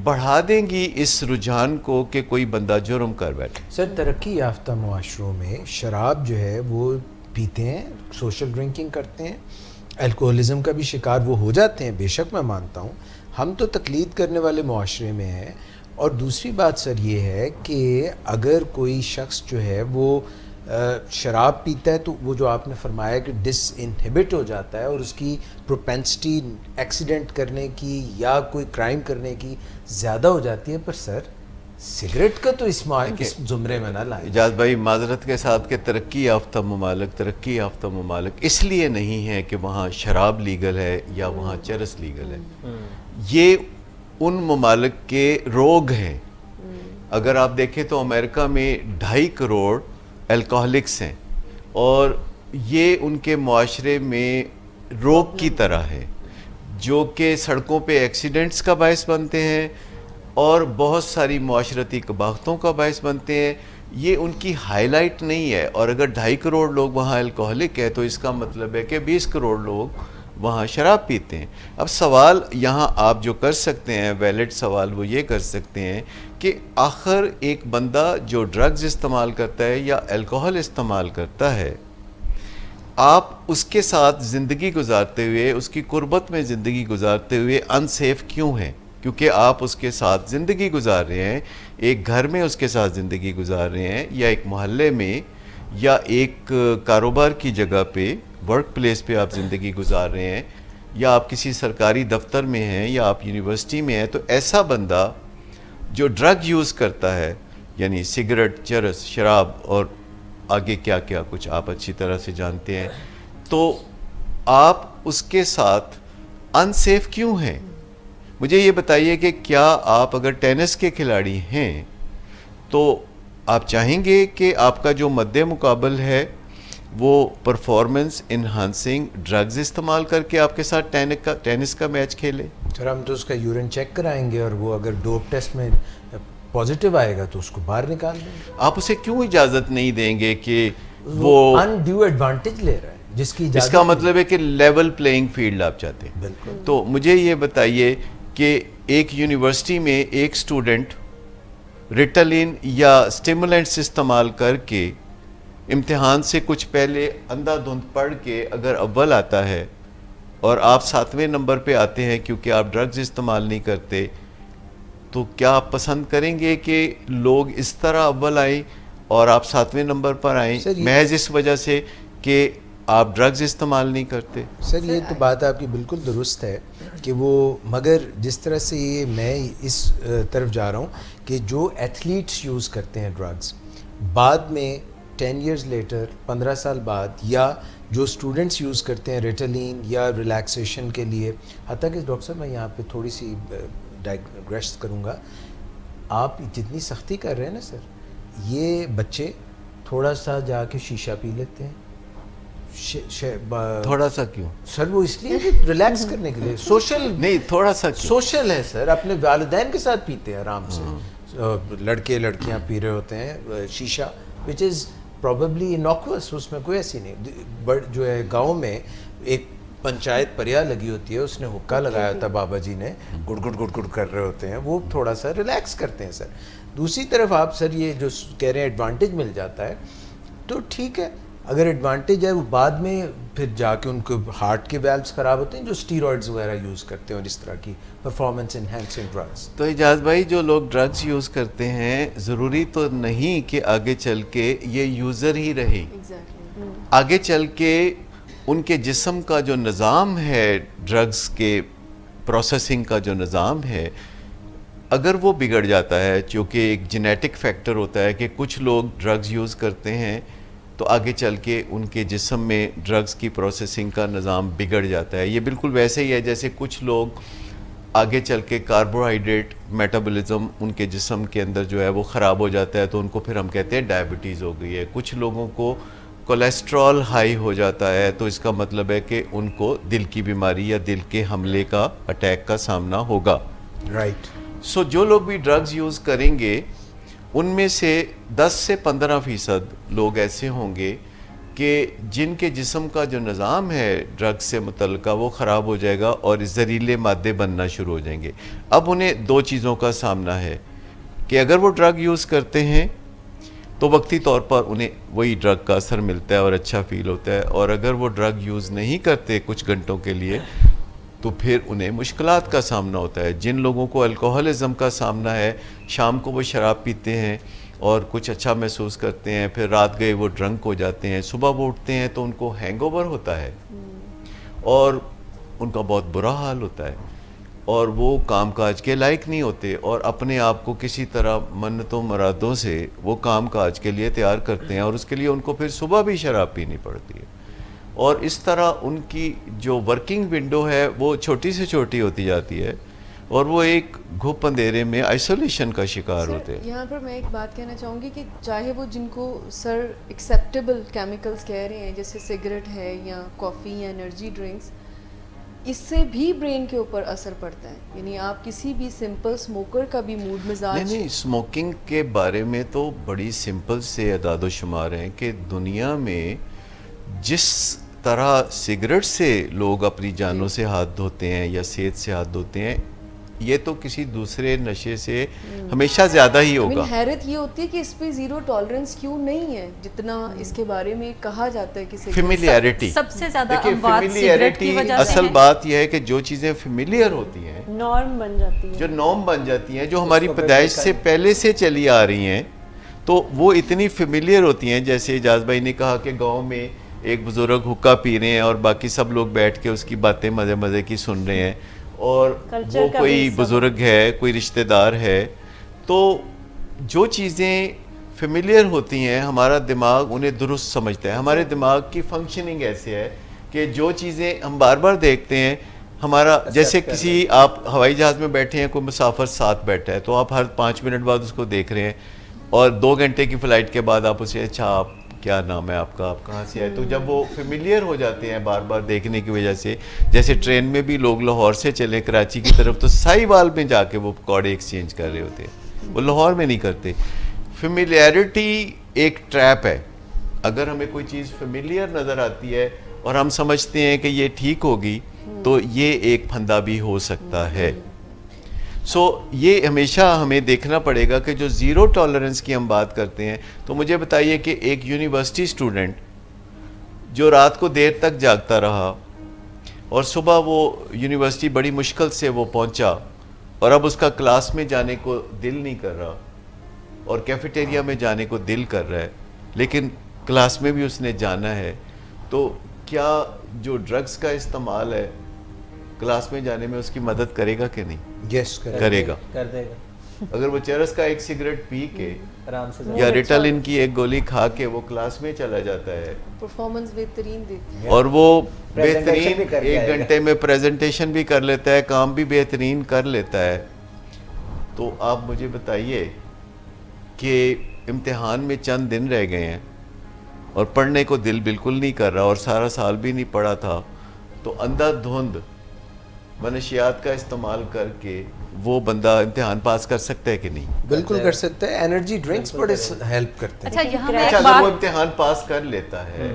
بڑھا دیں گی اس رجحان کو کہ کوئی بندہ جرم کر بیٹھے۔ سر ترقی یافتہ معاشروں میں شراب جو ہے وہ پیتے ہیں، سوشل ڈرنکنگ کرتے ہیں، الکوہلزم کا بھی شکار وہ ہو جاتے ہیں، بے شک میں مانتا ہوں، ہم تو تقلید کرنے والے معاشرے میں ہیں۔ اور دوسری بات سر یہ ہے کہ اگر کوئی شخص جو ہے وہ شراب پیتا ہے تو وہ جو آپ نے فرمایا کہ ڈس انہیبٹ ہو جاتا ہے اور اس کی پروپینسٹی ایکسیڈنٹ کرنے کی یا کوئی کرائم کرنے کی زیادہ ہو جاتی ہے۔ پر سر سگریٹ کا تو اس زمرے میں نہ لائیں۔ اجاز بھائی معذرت کے ساتھ کہ ترقی یافتہ ممالک اس لیے نہیں ہے کہ وہاں شراب لیگل ہے یا وہاں چرس لیگل ہے، یہ ان ممالک کے روگ ہیں۔ اگر آپ دیکھیں تو امریکہ میں 2.5 کروڑ الکوہلکس ہیں، اور یہ ان کے معاشرے میں روگ کی طرح ہے جو کہ سڑکوں پہ ایکسیڈنٹس کا باعث بنتے ہیں اور بہت ساری معاشرتی قباحتوں کا باعث بنتے ہیں۔ یہ ان کی ہائی لائٹ نہیں ہے، اور اگر 2.5 کروڑ لوگ وہاں الکوہلک ہے تو اس کا مطلب ہے کہ 20 کروڑ لوگ وہاں شراب پیتے ہیں. اب سوال یہاں آپ جو کر سکتے ہیں ویلڈ سوال وہ یہ کر سکتے ہیں کہ آخر ایک بندہ جو ڈرگز استعمال کرتا ہے یا الکوہل استعمال کرتا ہے, آپ اس کے ساتھ زندگی گزارتے ہوئے, اس کی قربت میں زندگی گزارتے ہوئے ان سیف کیوں ہیں؟ کیونکہ آپ اس کے ساتھ زندگی گزار رہے ہیں, ایک گھر میں اس کے ساتھ زندگی گزار رہے ہیں, یا ایک محلے میں, یا ایک کاروبار کی جگہ پہ, ورک پلیس پہ آپ زندگی گزار رہے ہیں, یا آپ کسی سرکاری دفتر میں ہیں, یا آپ یونیورسٹی میں ہیں. تو ایسا بندہ جو ڈرگ یوز کرتا ہے, یعنی سگریٹ, چرس, شراب اور آگے کیا کیا کچھ آپ اچھی طرح سے جانتے ہیں, تو آپ اس کے ساتھ ان سیف کیوں ہیں؟ مجھے یہ بتائیے کہ کیا آپ اگر ٹینس کے کھلاڑی ہیں تو آپ چاہیں گے کہ آپ کا جو مد مقابل ہے وہ پرفارمنس انہانسنگ ڈرگز استعمال کر کے آپ کے ساتھ ٹینس کا میچ کھیلے؟ سر ہم تو اس کا یورین چیک کرائیں گے, اور وہ اگر ڈوپ ٹیسٹ میں پازیٹیو آئے گا تو اس کو باہر نکال دیں گے. آپ اسے کیوں اجازت نہیں دیں گے کہ وہ انڈیو ایڈوانٹیج لے رہا ہے جس کی اس کا مطلب ہے کہ لیول پلینگ فیلڈ آپ چاہتے ہیں. بالکل. تو مجھے یہ بتائیے کہ ایک یونیورسٹی میں ایک اسٹوڈنٹ ریٹلین یا اسٹیمولینٹس استعمال کر کے امتحان سے کچھ پہلے اندھا دھند پڑھ کے اگر اول آتا ہے, اور آپ 7ویں نمبر پہ آتے ہیں کیونکہ آپ ڈرگز استعمال نہیں کرتے, تو کیا آپ پسند کریں گے کہ لوگ اس طرح اول آئیں اور آپ 7ویں نمبر پر آئیں محض اس وجہ سے کہ آپ ڈرگز استعمال نہیں کرتے؟ سر یہ تو بات آپ کی بالکل درست ہے کہ وہ, مگر جس طرح سے یہ میں اس طرف جا رہا ہوں کہ جو ایتھلیٹس یوز کرتے ہیں ڈرگز, بعد میں 10 ایئرز لیٹر 15 سال بعد, یا جو اسٹوڈنٹس یوز کرتے ہیں ریٹلین یا ریلیکسیشن کے لیے, حتیٰ کہ ڈاکٹر صاحب میں یہاں پہ تھوڑی سی ڈائگریس کروں گا, آپ جتنی سختی کر رہے ہیں نا سر, یہ بچے تھوڑا سا جا کے شیشہ پی لیتے ہیں. تھوڑا سا کیوں سر؟ وہ اس لیے ریلیکس کرنے کے لیے, سوشل نہیں, تھوڑا سا سوشل ہے سر, اپنے والدین کے ساتھ پیتے ہیں آرام سے. لڑکے لڑکیاں پی رہے ہوتے ہیں شیشہ, وچ از پروبیبلی انوکوس, اس میں کوئی ایسی نہیں. جو ہے گاؤں میں ایک پنچایت پریا لگی ہوتی ہے, اس نے حکا لگایا ہوتا ہے, بابا جی نے گڑ گڑ گڑ گڑ کر رہے ہوتے ہیں, وہ تھوڑا سا ریلیکس کرتے ہیں سر. دوسری طرف آپ سر یہ جو کہہ رہے ہیں ایڈوانٹیج مل جاتا ہے, تو ٹھیک ہے, اگر ایڈوانٹیج ہے وہ بعد میں پھر جا کے ان کو ہارٹ کے ویلوز خراب ہوتے ہیں جو اسٹیرائڈز وغیرہ یوز کرتے ہیں اور اس طرح کی پرفارمنس انہینسنگ ڈرگس. تو اجاز بھائی, جو لوگ ڈرگس یوز کرتے ہیں ضروری تو نہیں کہ آگے چل کے یہ یوزر ہی رہے. آگے چل کے ان کے جسم کا جو نظام ہے, ڈرگس کے پروسیسنگ کا جو نظام ہے, اگر وہ بگڑ جاتا ہے, چونکہ ایک جینیٹک فیکٹر ہوتا ہے کہ کچھ لوگ ڈرگز یوز کرتے ہیں تو آگے چل کے ان کے جسم میں ڈرگز کی پروسیسنگ کا نظام بگڑ جاتا ہے. یہ بالکل ویسے ہی ہے جیسے کچھ لوگ آگے چل کے کاربوہائیڈریٹ میٹابولزم ان کے جسم کے اندر جو ہے وہ خراب ہو جاتا ہے, تو ان کو پھر ہم کہتے ہیں ڈائبٹیز ہو گئی ہے. کچھ لوگوں کو کولیسٹرول ہائی ہو جاتا ہے, تو اس کا مطلب ہے کہ ان کو دل کی بیماری یا دل کے حملے کا, اٹیک کا سامنا ہوگا. رائٹ. سو جو لوگ بھی ڈرگز یوز کریں گے ان میں سے 10 سے 15% لوگ ایسے ہوں گے کہ جن کے جسم کا جو نظام ہے ڈرگ سے متعلقہ وہ خراب ہو جائے گا اور زہریلے مادے بننا شروع ہو جائیں گے. اب انہیں 2 چیزوں کا سامنا ہے کہ اگر وہ ڈرگ یوز کرتے ہیں تو وقتی طور پر انہیں وہی ڈرگ کا اثر ملتا ہے اور اچھا فیل ہوتا ہے, اور اگر وہ ڈرگ یوز نہیں کرتے کچھ گھنٹوں کے لیے تو پھر انہیں مشکلات کا سامنا ہوتا ہے. جن لوگوں کو الکوہلزم کا سامنا ہے, شام کو وہ شراب پیتے ہیں اور کچھ اچھا محسوس کرتے ہیں, پھر رات گئے وہ ڈرنک ہو جاتے ہیں, صبح وہ اٹھتے ہیں تو ان کو ہینگ اوور ہوتا ہے اور ان کا بہت برا حال ہوتا ہے, اور وہ کام کاج کے لائق نہیں ہوتے, اور اپنے آپ کو کسی طرح منتوں مرادوں سے وہ کام کاج کے لیے تیار کرتے ہیں, اور اس کے لیے ان کو پھر صبح بھی شراب پینی پڑتی ہے. اور اس طرح ان کی جو ورکنگ ونڈو ہے وہ چھوٹی سے چھوٹی ہوتی جاتی ہے, اور وہ ایک گھپ اندھیرے میں آئسولیشن کا شکار ہوتے ہیں. یہاں پر میں ایک بات کہنا چاہوں گی کہ چاہے وہ جن کو سر ایکسیپٹیبل کیمیکلز کہہ رہے ہیں جیسے سگریٹ ہے یا کافی یا انرجی ڈرنکس, اس سے بھی برین کے اوپر اثر پڑتا ہے. یعنی آپ کسی بھی سمپل اسموکر کا بھی موڈ مزاج, نہیں, اسموکنگ کے بارے میں تو بڑی سمپل سے اعداد و شمار ہیں کہ دنیا میں جس طرح سگریٹ سے لوگ اپنی جانوں سے ہاتھ دھوتے ہیں یا صحت سے ہاتھ دھوتے ہیں, یہ تو کسی دوسرے نشے سے ہمیشہ زیادہ ہی ہوگا. حیرت یہ ہوتی ہے کہ اس پہ زیرو ٹالرنس کیوں نہیں ہے جتنا اس کے بارے میں کہا جاتا ہے. کسی فیملیئرٹی, سب سے زیادہ دیکھیں اموات سگریٹ کی وجہ سے اصل بات یہ ہے کہ جو چیزیں فیملیئر ہوتی ہیں, نارم بن جاتی ہے, جو نارم بن جاتی ہیں, جو ہماری پیدائش سے پہلے سے چلی آ رہی ہیں, تو وہ اتنی فیملیئر ہوتی ہیں. جیسے اجاز بھائی نے کہا کہ گاؤں میں ایک بزرگ حقہ پی رہے ہیں اور باقی سب لوگ بیٹھ کے اس کی باتیں مزے مزے کی سن رہے ہیں, اور وہ کوئی بزرگ ہے, کوئی رشتہ دار ہے, تو جو چیزیں فیملیئر ہوتی ہیں ہمارا دماغ انہیں درست سمجھتا ہے. ہمارے دماغ کی فنکشننگ ایسے ہے کہ جو چیزیں ہم بار بار دیکھتے ہیں, ہمارا جیسے کسی آپ ہوائی جہاز میں بیٹھے ہیں, کوئی مسافر ساتھ بیٹھا ہے, تو آپ ہر 5 منٹ بعد اس کو دیکھ رہے ہیں, اور 2 گھنٹے کی فلائٹ کے بعد آپ اسے, اچھا آپ کیا نام ہے آپ کا, آپ کہاں سے آئے, تو جب وہ فیملیئر ہو جاتے ہیں بار بار دیکھنے کی وجہ سے, جیسے ٹرین میں بھی لوگ لاہور سے چلیں کراچی کی طرف تو ساہیوال میں جا کے وہ پکوڑے ایکسچینج کر رہے ہوتے ہیں, وہ لاہور میں نہیں کرتے. فیملیئرٹی ایک ٹریپ ہے. اگر ہمیں کوئی چیز فیملیئر نظر آتی ہے اور ہم سمجھتے ہیں کہ یہ ٹھیک ہوگی, تو یہ ایک پھندا بھی ہو سکتا ہے. سو یہ ہمیشہ ہمیں دیکھنا پڑے گا کہ جو زیرو ٹالرنس کی ہم بات کرتے ہیں, تو مجھے بتائیے کہ ایک یونیورسٹی اسٹوڈنٹ جو رات کو دیر تک جاگتا رہا اور صبح وہ یونیورسٹی بڑی مشکل سے وہ پہنچا, اور اب اس کا کلاس میں جانے کو دل نہیں کر رہا اور کیفیٹیریا میں جانے کو دل کر رہا ہے, لیکن کلاس میں بھی اس نے جانا ہے, تو کیا جو ڈرگز کا استعمال ہے کلاس میں جانے میں اس کی مدد کرے گا کہ نہیں؟ یس کرے گا. کر دے گا. اگر وہ چرس کا ایک سگریٹ پی کے آرام سے یا ریٹالن کی ایک گولی کھا کے وہ کلاس میں چلا جاتا ہے, پرفارمنس بہترین دیتی ہے, اور وہ Presentation بہترین بھی کر کے 1 آئے گا. گھنٹے میں پریزنٹیشن بھی کر لیتا ہے, کام بھی بہترین کر لیتا ہے, تو آپ مجھے بتائیے کہ امتحان میں چند دن رہ گئے ہیں اور پڑھنے کو دل بالکل نہیں کر رہا اور سارا سال بھی نہیں پڑھا تھا, تو اندھا دھند منشیات کا استعمال کر کے وہ بندہ امتحان پاس کر سکتا ہے کہ نہیں؟ بالکل کر سکتا ہے. انرجی ڈرنکس بڑے ہیلپ کرتے ہیں. اچھا یہاں میں اچھا ایک اگر وہ بات, امتحان پاس کر لیتا ہے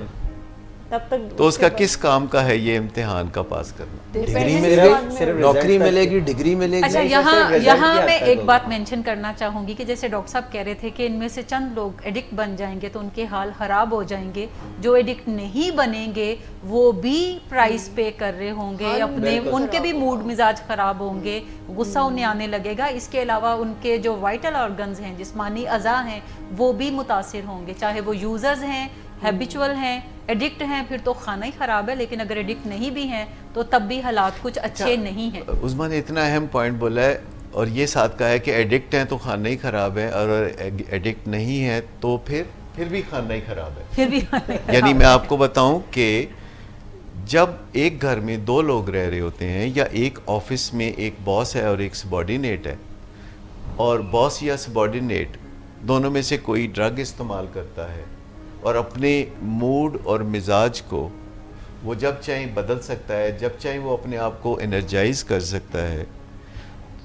تب تک تو اس کا کس کام کا ہے یہ امتحان کا پاس کرنا؟ ڈگری ملے گی, نوکری ملے گی, ڈگری ملے گی. اچھا result یہاں بھی میں آتا ہے ایک بات مینشن کرنا چاہوں گی کہ جیسے ڈاکٹر صاحب کہہ رہے تھے کہ ان میں سے چند لوگ ایڈکٹ بن جائیں گے تو ان کے حال خراب ہو جائیں گے, جو ایڈکٹ نہیں بنیں گے وہ بھی پرائز پے کر رہے ہوں گے اپنے, ان کے بھی موڈ مزاج خراب ہوں گے, غصہ انہیں آنے لگے گا. اس کے علاوہ ان کے جو وائٹل آرگنز ہیں, جسمانی اعضاء ہیں, وہ بھی متاثر ہوں گے, چاہے وہ یوزرز ہیں, ہیبیچول ہیں, ایڈکٹ ہیں, پھر تو خانہ ہی خراب ہے. لیکن اگر ایڈکٹ نہیں بھی ہیں تو تب بھی حالات کچھ اچھے نہیں ہیں. عظمیٰ نے اتنا اہم پوائنٹ بولا ہے, اور یہ ساتھ کہا ہے کہ ایڈکٹ ہیں تو خانہ ہی خراب ہے, اور ایڈکٹ نہیں ہے تو پھر بھی خانہ ہی خراب ہے. پھر بھی خانہ ہی خراب یعنی ہے. میں آپ کو بتاؤں کہ جب ایک گھر میں 2 لوگ رہ رہے ہوتے ہیں, یا ایک آفس میں ایک باس ہے اور ایک سبارڈینیٹ ہے, اور باس یا سبارڈینیٹ دونوں میں سے کوئی ڈرگ استعمال کرتا ہے اور اپنے موڈ اور مزاج کو وہ جب چاہیں بدل سکتا ہے, جب چاہیں وہ اپنے آپ کو انرجائز کر سکتا ہے,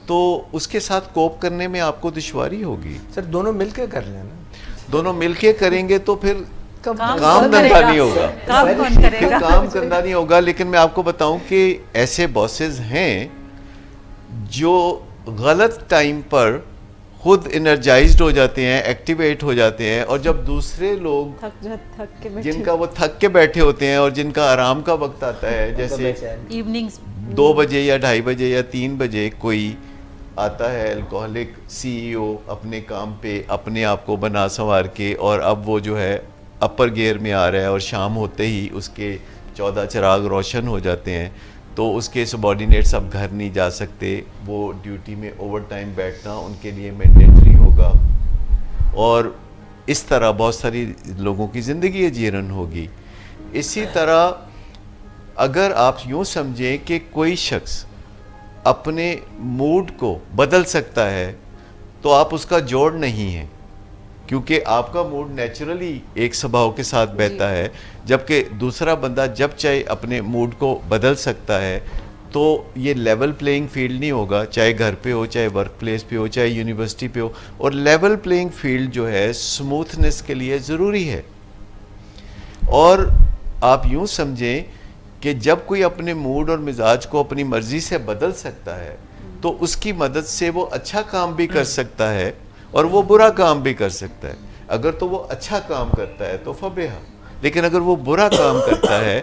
تو اس کے ساتھ کوپ کرنے میں آپ کو دشواری ہوگی. سر دونوں مل کے کر لینا, دونوں مل کے کریں گے تو پھر کام کون دھندا کرے گا؟ نہیں ہوگا, کام کون کرے پھر گا؟ کام دھندا نہیں ہوگا. لیکن میں آپ کو بتاؤں کہ ایسے باسز ہیں جو غلط ٹائم پر خود انرجائزڈ ہو جاتے ہیں, ایکٹیویٹ ہو جاتے ہیں, اور جب دوسرے لوگ تھک کے جن کا وہ تھک کے بیٹھے ہوتے ہیں اور جن کا آرام کا وقت آتا ہے, جیسے ایوننگز 2 بجے یا 2:30 بجے یا 3 بجے کوئی آتا ہے الکوہلک CEO اپنے کام پہ اپنے آپ کو بنا سنوار کے, اور اب وہ جو ہے اپر گیئر میں آ رہا ہے, اور شام ہوتے ہی اس کے 14 چراغ روشن ہو جاتے ہیں, تو اس کے سبارڈینیٹس اب گھر نہیں جا سکتے, وہ ڈیوٹی میں اوور ٹائم بیٹھنا ان کے لیے مینڈیٹری ہوگا, اور اس طرح بہت ساری لوگوں کی زندگی اجیرن ہوگی. اسی طرح اگر آپ یوں سمجھیں کہ کوئی شخص اپنے موڈ کو بدل سکتا ہے تو آپ اس کا جوڑ نہیں ہیں, کیونکہ آپ کا موڈ نیچرلی ایک سبھاؤ کے ساتھ بہتا ہے, جبکہ دوسرا بندہ جب چاہے اپنے موڈ کو بدل سکتا ہے. تو یہ لیول پلینگ فیلڈ نہیں ہوگا, چاہے گھر پہ ہو, چاہے ورک پلیس پہ ہو, چاہے یونیورسٹی پہ ہو, اور لیول پلینگ فیلڈ جو ہے اسموتھنس کے لیے ضروری ہے. اور آپ یوں سمجھیں کہ جب کوئی اپنے موڈ اور مزاج کو اپنی مرضی سے بدل سکتا ہے تو اس کی مدد سے وہ اچھا کام بھی کر سکتا ہے اور وہ برا کام بھی کر سکتا ہے. اگر تو وہ اچھا کام کرتا ہے تو فبیہا، لیکن اگر وہ برا کام کرتا ہے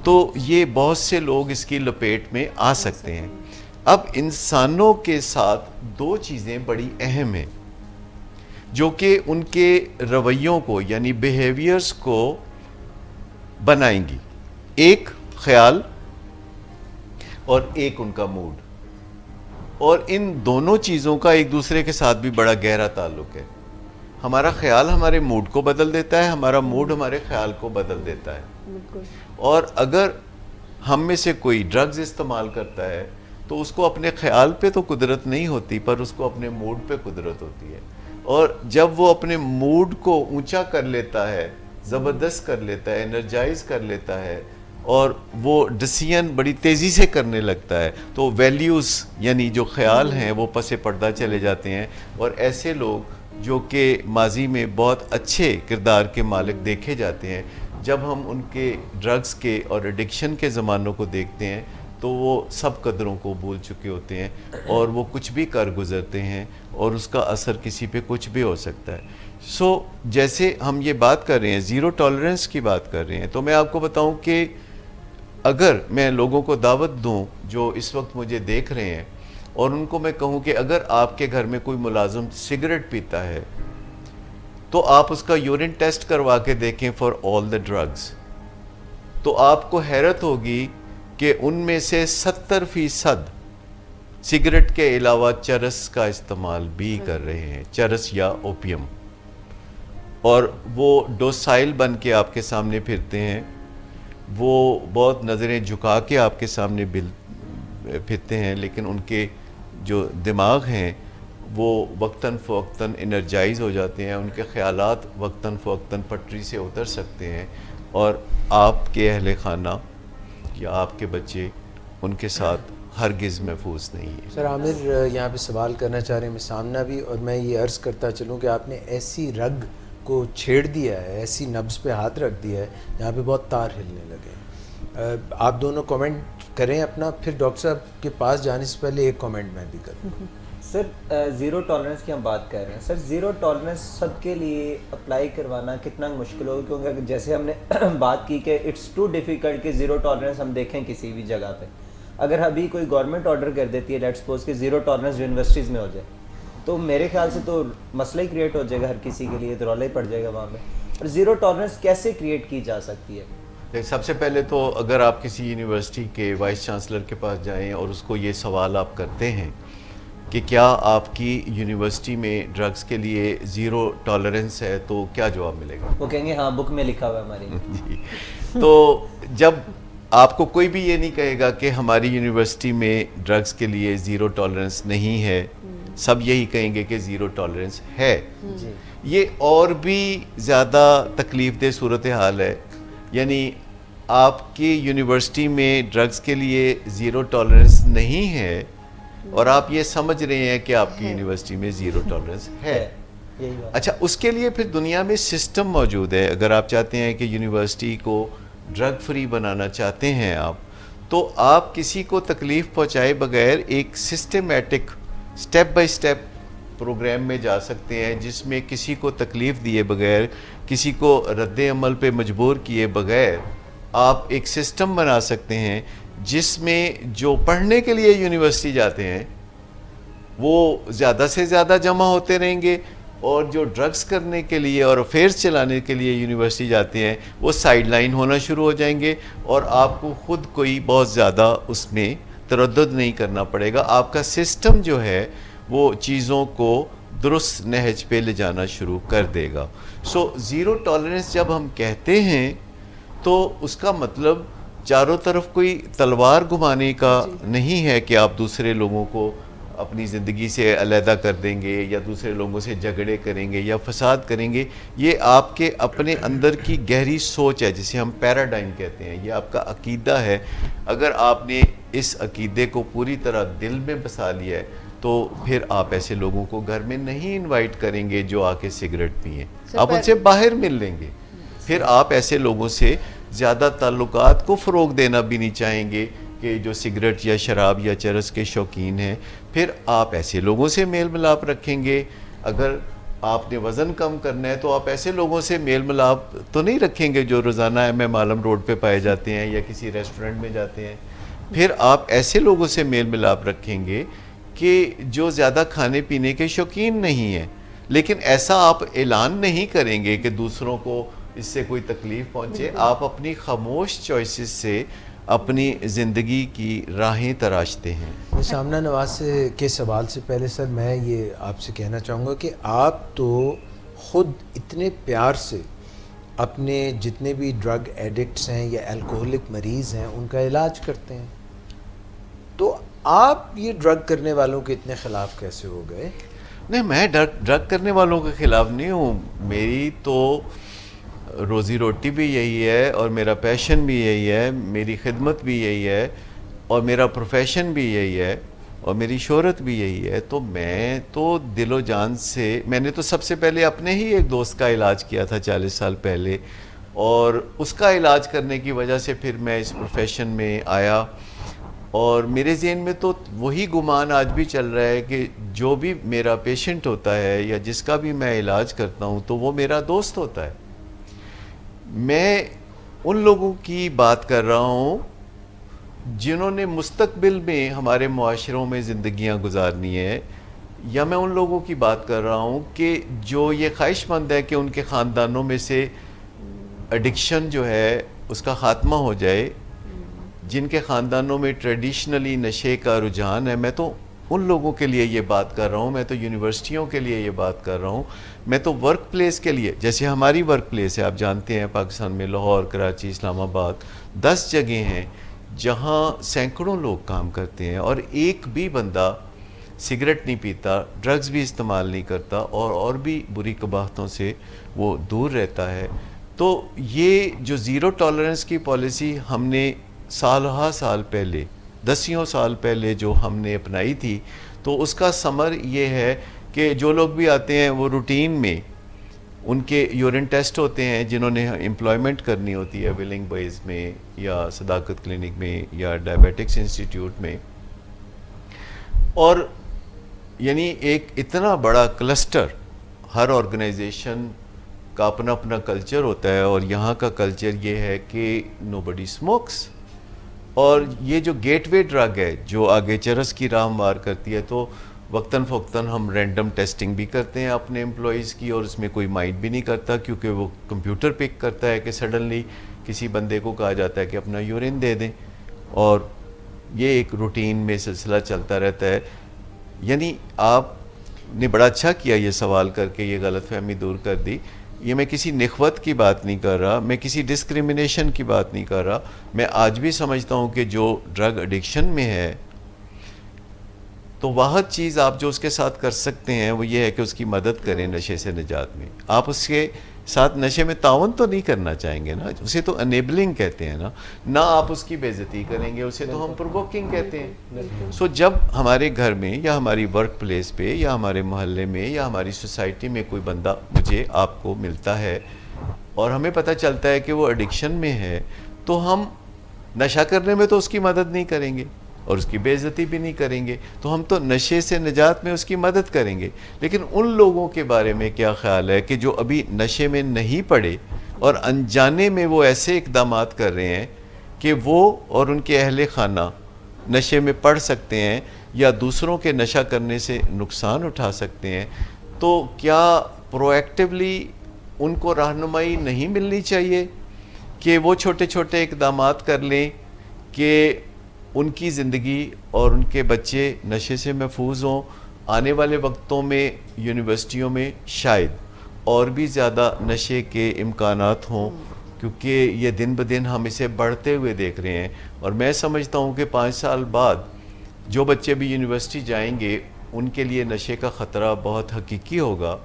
تو یہ بہت سے لوگ اس کی لپیٹ میں آ سکتے ہیں. اب انسانوں کے ساتھ دو چیزیں بڑی اہم ہیں جو کہ ان کے رویوں کو یعنی بیہیویئرز کو بنائیں گی. ایک خیال اور ایک ان کا موڈ. اور ان دونوں چیزوں کا ایک دوسرے کے ساتھ بھی بڑا گہرا تعلق ہے. ہمارا خیال ہمارے موڈ کو بدل دیتا ہے، ہمارا موڈ ہمارے خیال کو بدل دیتا ہے. بالکل. اور اگر ہم میں سے کوئی ڈرگز استعمال کرتا ہے تو اس کو اپنے خیال پہ تو قدرت نہیں ہوتی، پر اس کو اپنے موڈ پہ قدرت ہوتی ہے. اور جب وہ اپنے موڈ کو اونچا کر لیتا ہے، زبردست کر لیتا ہے، انرجائز کر لیتا ہے اور وہ ڈسیزن بڑی تیزی سے کرنے لگتا ہے تو ویلیوز یعنی جو خیال ہیں وہ پس پردہ چلے جاتے ہیں. اور ایسے لوگ جو کہ ماضی میں بہت اچھے کردار کے مالک دیکھے جاتے ہیں، جب ہم ان کے ڈرگز کے اور ایڈکشن کے زمانوں کو دیکھتے ہیں تو وہ سب قدروں کو بھول چکے ہوتے ہیں اور وہ کچھ بھی کر گزرتے ہیں اور اس کا اثر کسی پہ کچھ بھی ہو سکتا ہے. سو جیسے ہم یہ بات کر رہے ہیں، زیرو ٹالرنس کی بات کر رہے ہیں، تو میں آپ کو بتاؤں کہ اگر میں لوگوں کو دعوت دوں جو اس وقت مجھے دیکھ رہے ہیں اور ان کو میں کہوں کہ اگر آپ کے گھر میں کوئی ملازم سگریٹ پیتا ہے تو آپ اس کا یورین ٹیسٹ کروا کے دیکھیں فار آل دا ڈرگز، تو آپ کو حیرت ہوگی کہ ان میں سے 70% سگریٹ کے علاوہ چرس کا استعمال بھی کر رہے ہیں، چرس یا اوپیم. اور وہ ڈوسائل بن کے آپ کے سامنے پھرتے ہیں، وہ بہت نظریں جھکا کے آپ کے سامنے پھرتے ہیں، لیکن ان کے جو دماغ ہیں وہ وقتاً فوقتاً انرجائز ہو جاتے ہیں، ان کے خیالات وقتاً فوقتاً پٹری سے اتر سکتے ہیں اور آپ کے اہل خانہ یا آپ کے بچے ان کے ساتھ ہرگز محفوظ نہیں ہے. سر عامر یہاں پہ سوال کرنا چاہ رہے ہیں، میں سامنا بھی، اور میں یہ عرض کرتا چلوں کہ آپ نے ایسی رگ کو چھیڑ دیا ہے، ایسی نبض پہ ہاتھ رکھ دیا ہے جہاں پہ بہت تار ہلنے لگے. آپ دونوں کامنٹ کریں اپنا، پھر ڈاکٹر صاحب کے پاس جانے سے پہلے ایک کامنٹ میں بھی کروں. سر زیرو ٹالرنس کی ہم بات کر رہے ہیں. سر زیرو ٹالرنس سب کے لیے اپلائی کروانا کتنا مشکل ہوگا، کیونکہ جیسے ہم نے بات کی کہ اٹس ٹو ڈیفیکلٹ کہ زیرو ٹالرنس ہم دیکھیں کسی بھی جگہ پہ. اگر ابھی کوئی گورنمنٹ آرڈر کر دیتی ہے لیٹس سپوز کہ زیرو ٹالرنس یونیورسٹیز میں ہو جائے تو میرے خیال سے تو مسئلہ ہی کریٹ ہو جائے گا ہر کسی کے لیے، تو رولا ہی پڑ جائے گا وہاں پہ. اور زیرو ٹالرنس کیسے کریٹ کی جا سکتی ہے؟ سب سے پہلے تو اگر آپ کسی یونیورسٹی کے وائس چانسلر کے پاس جائیں اور اس کو یہ سوال آپ کرتے ہیں کہ کیا آپ کی یونیورسٹی میں ڈرگز کے لیے زیرو ٹالرنس ہے تو کیا جواب ملے گا؟ وہ کہیں گے ہاں بک میں لکھا ہوا ہے ہماری. جی. تو جب آپ کو کوئی بھی یہ نہیں کہے گا کہ ہماری یونیورسٹی میں ڈرگز کے لیے زیرو ٹالرنس نہیں ہے، سب یہی کہیں گے کہ زیرو ٹالرنس ہے. یہ اور بھی زیادہ تکلیف دہ صورتحال ہے. یعنی آپ کی یونیورسٹی میں ڈرگز کے لیے زیرو ٹالرنس نہیں ہے اور آپ یہ سمجھ رہے ہیں کہ آپ کی یونیورسٹی میں زیرو ٹالرنس ہے. اچھا، اس کے لیے پھر دنیا میں سسٹم موجود ہے. اگر آپ چاہتے ہیں کہ یونیورسٹی کو ڈرگ فری بنانا چاہتے ہیں آپ، تو آپ کسی کو تکلیف پہنچائے بغیر ایک systematic step by step program میں جا سکتے ہیں جس میں کسی کو تکلیف دیے بغیر، کسی کو رد عمل پہ مجبور کیے بغیر آپ ایک سسٹم بنا سکتے ہیں جس میں جو پڑھنے کے لیے یونیورسٹی جاتے ہیں وہ زیادہ سے زیادہ جمع ہوتے رہیں گے، اور جو ڈرگز کرنے کے لیے اور افیئرز چلانے کے لیے یونیورسٹی جاتے ہیں وہ سائیڈ لائن ہونا شروع ہو جائیں گے اور آپ کو خود کوئی بہت زیادہ اس میں تردد نہیں کرنا پڑے گا. آپ کا سسٹم جو ہے وہ چیزوں کو درست نہج پہ لے جانا شروع کر دے گا. سو زیرو ٹالرنس جب ہم کہتے ہیں تو اس کا مطلب چاروں طرف کوئی تلوار گھمانے کا نہیں ہے کہ آپ دوسرے لوگوں کو اپنی زندگی سے علیحدہ کر دیں گے یا دوسرے لوگوں سے جھگڑے کریں گے یا فساد کریں گے. یہ آپ کے اپنے اندر کی گہری سوچ ہے جسے ہم پیراڈائم کہتے ہیں. یہ آپ کا عقیدہ ہے. اگر آپ نے اس عقیدے کو پوری طرح دل میں بسا لیا ہے تو پھر آپ ایسے لوگوں کو گھر میں نہیں انوائٹ کریں گے جو آ کے سگریٹ پئیں. آپ ان سے باہر مل لیں گے. پھر آپ ایسے لوگوں سے زیادہ تعلقات کو فروغ دینا بھی نہیں چاہیں گے کہ جو سگریٹ یا شراب یا چرس کے شوقین ہیں. پھر آپ ایسے لوگوں سے میل ملاپ رکھیں گے. اگر آپ نے وزن کم کرنا ہے تو آپ ایسے لوگوں سے میل ملاپ تو نہیں رکھیں گے جو روزانہ ایم عالم روڈ پہ پائے جاتے ہیں یا کسی ریسٹورنٹ میں جاتے ہیں. پھر آپ ایسے لوگوں سے میل ملاپ رکھیں گے کہ جو زیادہ کھانے پینے کے شوقین نہیں ہیں. لیکن ایسا آپ اعلان نہیں کریں گے کہ دوسروں کو اس سے کوئی تکلیف پہنچے. آپ اپنی خاموش چوائسز سے اپنی زندگی کی راہیں تراشتے ہیں. سامنا نواز کے سوال سے پہلے سر میں یہ آپ سے کہنا چاہوں گا کہ آپ تو خود اتنے پیار سے اپنے جتنے بھی ڈرگ ایڈکٹس ہیں یا الکوہولک مریض ہیں ان کا علاج کرتے ہیں، تو آپ یہ ڈرگ کرنے والوں کے اتنے خلاف کیسے ہو گئے؟ نہیں، میں ڈرگ کرنے والوں کے خلاف نہیں ہوں. میری تو روزی روٹی بھی یہی ہے اور میرا پیشن بھی یہی ہے، میری خدمت بھی یہی ہے اور میرا پروفیشن بھی یہی ہے اور میری شہرت بھی یہی ہے. تو میں تو دل و جان سے، میں نے تو سب سے پہلے اپنے ہی ایک دوست کا علاج کیا تھا 40 سال پہلے، اور اس کا علاج کرنے کی وجہ سے پھر میں اس پروفیشن میں آیا. اور میرے ذہن میں تو وہی گمان آج بھی چل رہا ہے کہ جو بھی میرا پیشنٹ ہوتا ہے یا جس کا بھی میں علاج کرتا ہوں تو وہ میرا دوست ہوتا ہے. میں ان لوگوں کی بات کر رہا ہوں جنہوں نے مستقبل میں ہمارے معاشروں میں زندگیاں گزارنی ہے، یا میں ان لوگوں کی بات کر رہا ہوں کہ جو یہ خواہش مند ہے کہ ان کے خاندانوں میں سے ایڈکشن جو ہے اس کا خاتمہ ہو جائے، جن کے خاندانوں میں ٹریڈیشنلی نشے کا رجحان ہے. میں تو ان لوگوں کے لیے یہ بات کر رہا ہوں، میں تو یونیورسٹیوں کے لیے یہ بات کر رہا ہوں، میں تو ورک پلیس کے لیے، جیسے ہماری ورک پلیس ہے، آپ جانتے ہیں پاکستان میں لاہور، کراچی، اسلام آباد 10 جگہیں ہیں جہاں سینکڑوں لوگ کام کرتے ہیں اور ایک بھی بندہ سگریٹ نہیں پیتا، ڈرگز بھی استعمال نہیں کرتا اور بھی بری قباحتوں سے وہ دور رہتا ہے. تو یہ جو زیرو ٹالرنس کی پالیسی ہم نے سال پہلے 10 سال پہلے جو ہم نے اپنائی تھی، تو اس کا ثمر یہ ہے کہ جو لوگ بھی آتے ہیں وہ روٹین میں ان کے یورین ٹیسٹ ہوتے ہیں، جنہوں نے امپلائمنٹ کرنی ہوتی ہے ویلنگ بوائز میں یا صداقت کلینک میں یا ڈائبیٹکس انسٹیٹیوٹ میں. اور یعنی ایک اتنا بڑا کلسٹر، ہر آرگنائزیشن کا اپنا اپنا کلچر ہوتا ہے، اور یہاں کا کلچر یہ ہے کہ نو بڈی اسموکس. اور یہ جو گیٹ وے ڈرگ ہے جو آگے چرس کی راہ ہموار کرتی ہے، تو وقتاً فوقتاً ہم رینڈم ٹیسٹنگ بھی کرتے ہیں اپنے امپلائیز کی، اور اس میں کوئی مائنڈ بھی نہیں کرتا کیونکہ وہ کمپیوٹر پک کرتا ہے کہ سڈنلی کسی بندے کو کہا جاتا ہے کہ اپنا یورین دے دیں، اور یہ ایک روٹین میں سلسلہ چلتا رہتا ہے. یعنی آپ نے بڑا اچھا کیا یہ سوال کر کے یہ غلط فہمی دور کر دی. یہ میں کسی نخوت کی بات نہیں کر رہا، میں کسی ڈسکریمنیشن کی بات نہیں کر رہا. میں آج بھی سمجھتا ہوں کہ جو ڈرگ ایڈکشن میں ہے تو واحد چیز آپ جو اس کے ساتھ کر سکتے ہیں وہ یہ ہے کہ اس کی مدد کریں نشے سے نجات میں. آپ اس کے ساتھ نشے میں تعاون تو نہیں کرنا چاہیں گے نا، اسے تو انیبلنگ کہتے ہیں نا، نہ آپ اس کی بے عزتی کریں گے، اسے تو ہم پرووکنگ کہتے ہیں. سو جب ہمارے گھر میں یا ہماری ورک پلیس پہ یا ہمارے محلے میں یا ہماری سوسائٹی میں کوئی بندہ مجھے آپ کو ملتا ہے اور ہمیں پتہ چلتا ہے کہ وہ ایڈکشن میں ہے، تو ہم نشہ کرنے میں تو اس کی مدد نہیں کریں گے اور اس کی بے عزتی بھی نہیں کریں گے، تو ہم تو نشے سے نجات میں اس کی مدد کریں گے. لیکن ان لوگوں کے بارے میں کیا خیال ہے کہ جو ابھی نشے میں نہیں پڑے اور انجانے میں وہ ایسے اقدامات کر رہے ہیں کہ وہ اور ان کے اہل خانہ نشے میں پڑ سکتے ہیں یا دوسروں کے نشہ کرنے سے نقصان اٹھا سکتے ہیں؟ تو کیا پرو ایکٹیولی ان کو رہنمائی نہیں ملنی چاہیے کہ وہ چھوٹے چھوٹے اقدامات کر لیں کہ ان کی زندگی اور ان کے بچے نشے سے محفوظ ہوں؟ آنے والے وقتوں میں یونیورسٹیوں میں شاید اور بھی زیادہ نشے کے امکانات ہوں، کیونکہ یہ دن بدن ہم اسے بڑھتے ہوئے دیکھ رہے ہیں. اور میں سمجھتا ہوں کہ 5 سال بعد جو بچے بھی یونیورسٹی جائیں گے ان کے لیے نشے کا خطرہ بہت حقیقی ہوگا.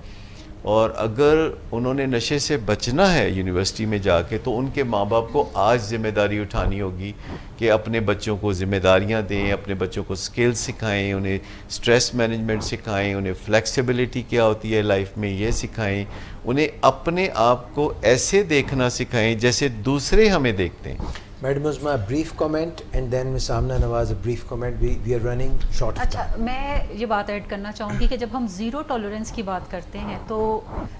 اور اگر انہوں نے نشے سے بچنا ہے یونیورسٹی میں جا کے تو ان کے ماں باپ کو آج ذمہ داری اٹھانی ہوگی کہ اپنے بچوں کو ذمہ داریاں دیں، اپنے بچوں کو سکلز سکھائیں، انہیں سٹریس مینجمنٹ سکھائیں، انہیں فلیکسیبلٹی کیا ہوتی ہے لائف میں یہ سکھائیں، انہیں اپنے آپ کو ایسے دیکھنا سکھائیں جیسے دوسرے ہمیں دیکھتے ہیں. Madam Uzma brief comment and then Miss Amna Nawaz a brief comment. We are running short of اچھا time. میں یہ بات ایڈ کرنا چاہوں گی کہ جب ہم زیرو ٹالرنس کی بات کرتے ہیں تو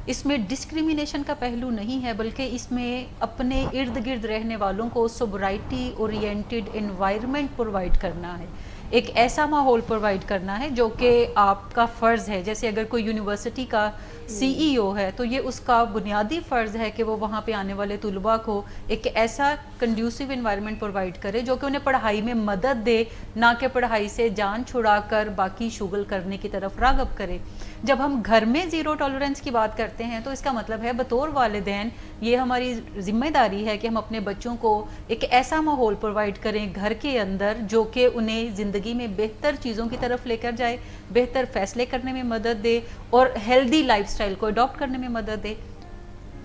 اس میں ڈسکریمنیشن کا پہلو نہیں ہے، بلکہ اس میں اپنے ارد گرد رہنے والوں کو سوبرائٹی اورینٹیڈ انوائرمنٹ پرووائڈ کرنا ہے، ایک ایسا ماحول پرووائڈ کرنا ہے جو کہ آپ کا فرض ہے. جیسے اگر کوئی یونیورسٹی کا سی ای او ہے تو یہ اس کا بنیادی فرض ہے کہ وہ وہاں پہ آنے والے طلباء کو ایک ایسا کنڈیوسیو انوائرمنٹ پرووائڈ کرے جو کہ انہیں پڑھائی میں مدد دے، نہ کہ پڑھائی سے جان چھڑا کر باقی شغل کرنے کی طرف راغب کرے. جب ہم گھر میں زیرو ٹالرنس کی بات کرتے ہیں تو اس کا مطلب ہے بطور والدین یہ ہماری ذمہ داری ہے کہ ہم اپنے بچوں کو ایک ایسا ماحول پرووائڈ کریں گھر کے اندر جو کہ انہیں زندگی میں بہتر چیزوں کی طرف لے کر جائے، بہتر فیصلے کرنے میں مدد دے اور ہیلدی لائف سٹائل کو اڈاپٹ کرنے میں مدد دے.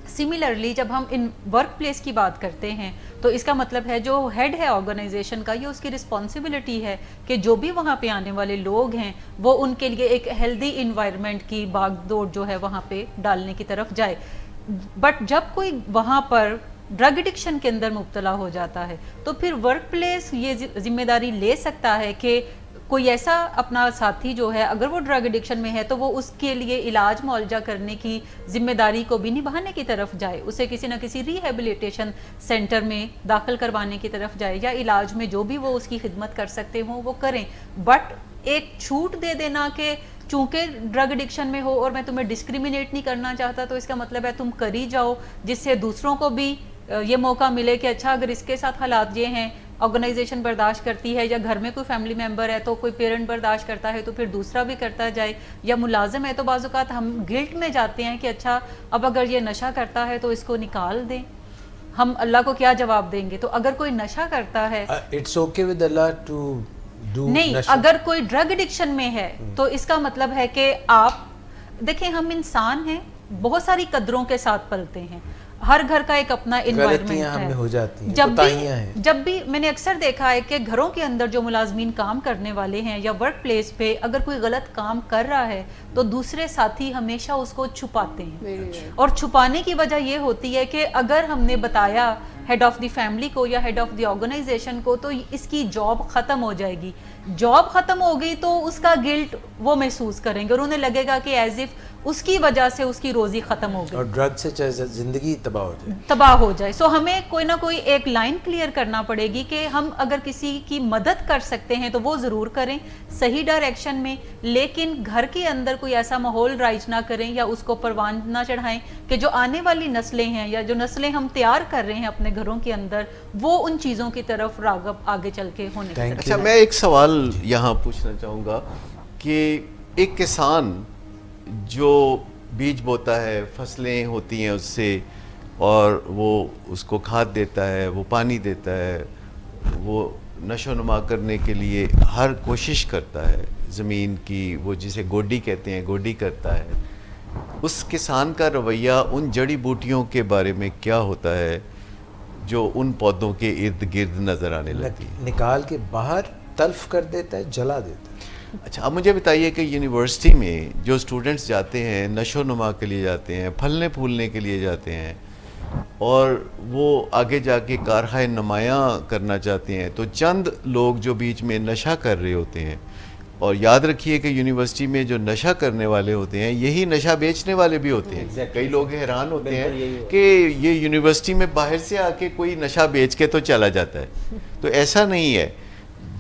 سملرلی جب ہم ان ورک پلیس کی بات کرتے ہیں تو اس کا مطلب ہے جو ہیڈ ہے آرگنائزیشن کا، یہ اس کی رسپانسبلٹی ہے کہ جو بھی وہاں پہ آنے والے لوگ ہیں وہ ان کے لیے ایک ہیلدی انوائرمنٹ کی باغ دوڑ جو ہے وہاں پہ ڈالنے کی طرف جائے. بٹ جب کوئی وہاں پر ڈرگ ایڈکشن کے اندر مبتلا ہو جاتا ہے تو پھر ورک پلیس یہ ذمہ داری لے سکتا ہے کہ کوئی ایسا اپنا ساتھی جو ہے اگر وہ ڈرگ ایڈکشن میں ہے تو وہ اس کے لیے علاج معالجہ کرنے کی ذمہ داری کو بھی نبھانے کی طرف جائے، اسے کسی نہ کسی ریہیبلیٹیشن سینٹر میں داخل کروانے کی طرف جائے، یا علاج میں جو بھی وہ اس کی خدمت کر سکتے ہوں وہ کریں. بٹ ایک چھوٹ دے دینا کہ چونکہ ڈرگ ایڈکشن میں ہو اور میں تمہیں ڈسکریمنیٹ نہیں کرنا چاہتا تو اس کا مطلب ہے تم کر ہی جاؤ، جس سے دوسروں کو بھی یہ موقع ملے کہ اچھا اگر اس کے ساتھ حالات یہ ہیں، آرگنائزیشن برداشت کرتی ہے، یا گھر میں کوئی فیملی ممبر ہے تو کوئی پیرنٹ برداشت کرتا ہے تو پھر دوسرا بھی کرتا جائے، یا ملازم ہے تو بعض اوقات ہم گلٹ میں جاتے ہیں کہ اچھا اب اگر یہ نشہ کرتا ہے تو اس کو نکال دیں، ہم اللہ کو کیا جواب دیں گے. تو اگر کوئی نشہ کرتا ہے It's okay with Allah to do نہیں، نشہ. اگر کوئی ڈرگ ایڈکشن میں ہے تو اس کا مطلب ہے کہ آپ دیکھیں ہم انسان ہیں، بہت ساری قدروں کے ساتھ پلتے ہیں، ہر گھر کا ایک اپنا انوائرمنٹ غلطیاں ہم میں ہو جاتی ہیں، جب کوتاہیاں ہیں. بھی میں نے اکثر دیکھا ہے کہ گھروں کے اندر جو ملازمین کام کرنے والے ہیں یا ورک پلیس پہ اگر کوئی غلط کام کر رہا ہے تو دوسرے ساتھی ہمیشہ اس کو چھپاتے ہیں، اور چھپانے کی وجہ یہ ہوتی ہے کہ اگر ہم نے بتایا ہیڈ آف دی فیملی کو یا ہیڈ آف دی آرگنائزیشن کو تو اس کی جاب ختم ہو جائے گی. جاب ختم ہو گئی تو اس کا گلٹ وہ محسوس کریں گے اور انہیں لگے گا کہ ایز اف اس کی وجہ سے اس کی روزی ختم ہو گئی اور ڈرگ سے چاہے زندگی تباہ ہو جائے. سو ہمیں کوئی نہ کوئی ایک لائن کلیئر کرنا پڑے گی کہ ہم اگر کسی کی مدد کر سکتے ہیں تو وہ ضرور کریں صحیح ڈائریکشن میں، لیکن گھر کے اندر کوئی ایسا ماحول رائج نہ کریں یا اس کو پروان نہ چڑھائیں کہ جو آنے والی نسلیں ہیں یا جو نسلیں ہم تیار کر رہے ہیں اپنے گھروں کے اندر وہ ان چیزوں کی طرف راغب آگے چل کے ہونے کی. اچھا میں ایک سوال یہاں پوچھنا چاہوں گا کہ ایک کسان جو بیج بوتا ہے، فصلیں ہوتی ہیں اس سے، اور وہ اس کو کھاد دیتا ہے، وہ پانی دیتا ہے، وہ نشو و نما کرنے کے لیے ہر کوشش کرتا ہے زمین کی، وہ جسے گوڈی کہتے ہیں گوڈی کرتا ہے. اس کسان کا رویہ ان جڑی بوٹیوں کے بارے میں کیا ہوتا ہے جو ان پودوں کے ارد گرد نظر آنے لگتی ہے؟ نکال کے باہر تلف کر دیتا ہے، جلا دیتا ہے. اچھا اب مجھے بتائیے کہ یونیورسٹی میں جو اسٹوڈنٹس جاتے ہیں نشو و نما کے لیے جاتے ہیں، پھلنے پھولنے کے لیے جاتے ہیں، اور وہ آگے جا کے کارخانہ نمایاں کرنا چاہتے ہیں، تو چند لوگ جو بیچ میں نشہ کر رہے ہوتے ہیں، اور یاد رکھیے کہ یونیورسٹی میں جو نشہ کرنے والے ہوتے ہیں یہی نشہ بیچنے والے بھی ہوتے ہیں. کئی لوگ حیران ہوتے ہیں کہ یہ یونیورسٹی میں باہر سے آ کے کوئی نشہ بیچ کے تو چلا جاتا ہے. تو ایسا نہیں ہے.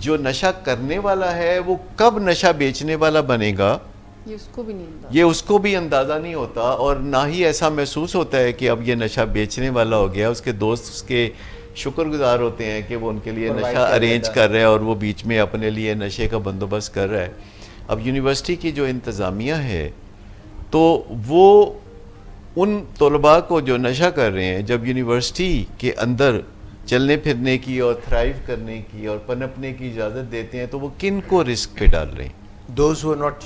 جو نشہ کرنے والا ہے وہ کب نشہ بیچنے والا بنے گا یہ اس کو بھی اندازہ نہیں ہوتا، اور نہ ہی ایسا محسوس ہوتا ہے کہ اب یہ نشہ بیچنے والا ہو گیا. اس کے دوست اس کے شکر گزار ہوتے ہیں کہ وہ ان کے لیے نشہ ارینج کر رہا ہے اور وہ بیچ میں اپنے لیے نشے کا بندوبست کر رہا ہے. اب یونیورسٹی کی جو انتظامیہ ہے تو وہ ان طلباء کو جو نشہ کر رہے ہیں جب یونیورسٹی کے اندر چلنے پھرنے کی اور تھرائیو کرنے کی اور پنپنے کی اجازت دیتے ہیں تو وہ کن کو رسک پہ ڈال رہے ہیں؟ Those who are not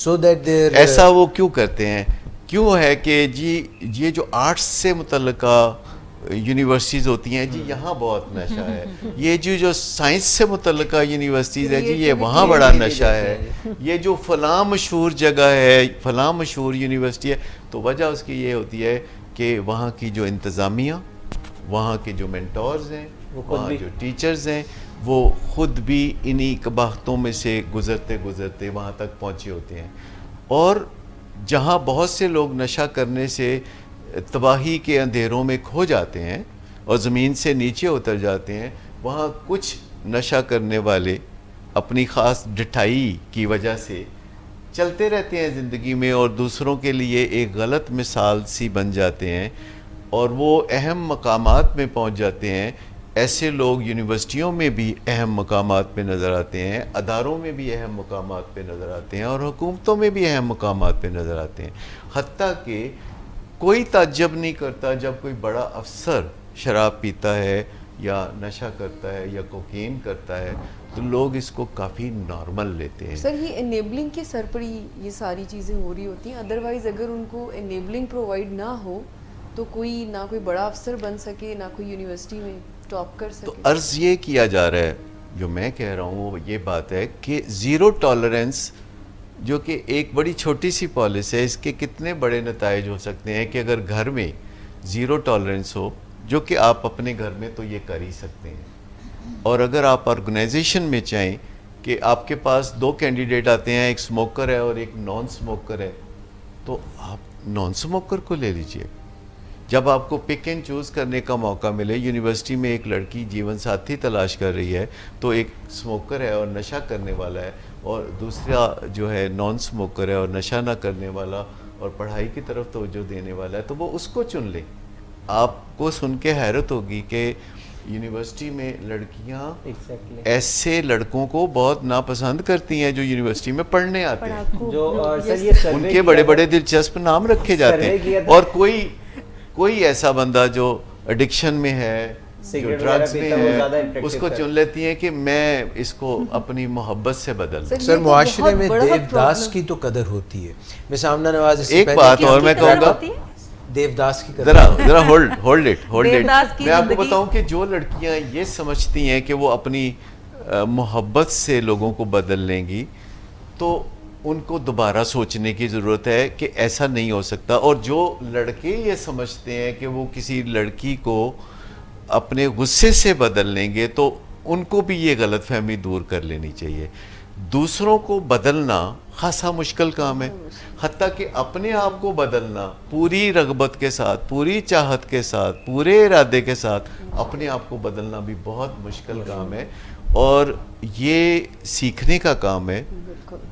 so that their ایسا وہ کیوں کرتے ہیں؟ کیوں ہے کہ جی یہ جو آرٹس سے متعلقہ یونیورسٹیز ہوتی ہیں جی یہاں بہت نشہ ہے، یہ جو سائنس سے متعلقہ یونیورسٹیز ہے جی یہ وہاں بڑا نشہ ہے، یہ جو فلاں مشہور جگہ ہے فلاں مشہور یونیورسٹی ہے، تو وجہ اس کی یہ ہوتی ہے کہ وہاں کی جو انتظامیہ، وہاں کے جو مینٹورز ہیں، وہاں جو ٹیچرز ہیں، وہ خود بھی انہی قباحتوں میں سے گزرتے گزرتے وہاں تک پہنچے ہوتے ہیں. اور جہاں بہت سے لوگ نشہ کرنے سے تباہی کے اندھیروں میں کھو جاتے ہیں اور زمین سے نیچے اتر جاتے ہیں، وہاں کچھ نشہ کرنے والے اپنی خاص ڈٹھائی کی وجہ سے چلتے رہتے ہیں زندگی میں اور دوسروں کے لیے ایک غلط مثال سی بن جاتے ہیں اور وہ اہم مقامات میں پہنچ جاتے ہیں. ایسے لوگ یونیورسٹیوں میں بھی اہم مقامات پہ نظر آتے ہیں، اداروں میں بھی اہم مقامات پہ نظر آتے ہیں اور حکومتوں میں بھی اہم مقامات پہ نظر آتے ہیں. حتیٰ کہ کوئی تعجب نہیں کرتا جب کوئی بڑا افسر شراب پیتا ہے یا نشہ کرتا ہے یا کوکین کرتا ہے تو لوگ اس کو کافی نارمل لیتے ہیں. سر یہ انیبلنگ کے سر پر ہی یہ ساری چیزیں ہو رہی ہوتی ہیں، ادروائز اگر ان کو انیبلنگ پرووائڈ نہ ہو تو کوئی نہ کوئی بڑا افسر بن سکے نہ کوئی یونیورسٹی میں ٹاپ کر سکے. تو عرض یہ کیا جا رہا ہے، جو میں کہہ رہا ہوں وہ یہ بات ہے کہ زیرو ٹالرنس جو کہ ایک بڑی چھوٹی سی پالیسی ہے، اس کے کتنے بڑے نتائج ہو سکتے ہیں کہ اگر گھر میں زیرو ٹالرنس ہو، جو کہ آپ اپنے گھر میں تو یہ کر ہی سکتے ہیں، اور اگر آپ آرگنائزیشن میں چاہیں کہ آپ کے پاس 2 کینڈیڈیٹ آتے ہیں، ایک سموکر ہے اور ایک نان سموکر ہے، تو آپ نان سموکر کو لے لیجئے. جب آپ کو پک اینڈ چوز کرنے کا موقع ملے، یونیورسٹی میں ایک لڑکی جیون ساتھی تلاش کر رہی ہے تو ایک سموکر ہے اور نشہ کرنے والا ہے اور دوسرا جو ہے نان سموکر ہے اور نشہ نہ کرنے والا اور پڑھائی کی طرف توجہ دینے والا ہے، تو وہ اس کو چن لیں. آپ کو سن کے حیرت ہوگی کہ یونیورسٹی میں لڑکیاں ایسے لڑکوں کو بہت ناپسند کرتی ہیں جو یونیورسٹی میں پڑھنے آتے ہیں، جو سر یہ ان کے بڑے بڑے دلچسپ نام رکھے جاتے ہیں، اور کوئی ایسا بندہ جو ایڈکشن میں ہے، جو ڈرگز میں ہے، اس کو چن لیتی ہیں کہ میں اس کو اپنی محبت سے بدل دوں. سر معاشرے میں دیوداس کی تو قدر ہوتی ہے. میں سامنا نواز ایک بات اور میں کہوں گا، دیوداس کی قدر ذرا ہولڈ اٹ میں آپ کو بتاؤں کہ جو لڑکیاں یہ سمجھتی ہیں کہ وہ اپنی محبت سے لوگوں کو بدل لیں گی تو ان کو دوبارہ سوچنے کی ضرورت ہے کہ ایسا نہیں ہو سکتا. اور جو لڑکے یہ سمجھتے ہیں کہ وہ کسی لڑکی کو اپنے غصے سے بدل لیں گے تو ان کو بھی یہ غلط فہمی دور کر لینی چاہیے. دوسروں کو بدلنا خاصا مشکل کام ہے، حتیٰ کہ اپنے آپ کو بدلنا پوری رغبت کے ساتھ، پوری چاہت کے ساتھ، پورے ارادے کے ساتھ اپنے آپ کو بدلنا بھی بہت مشکل کام ہے، اور یہ سیکھنے کا کام ہے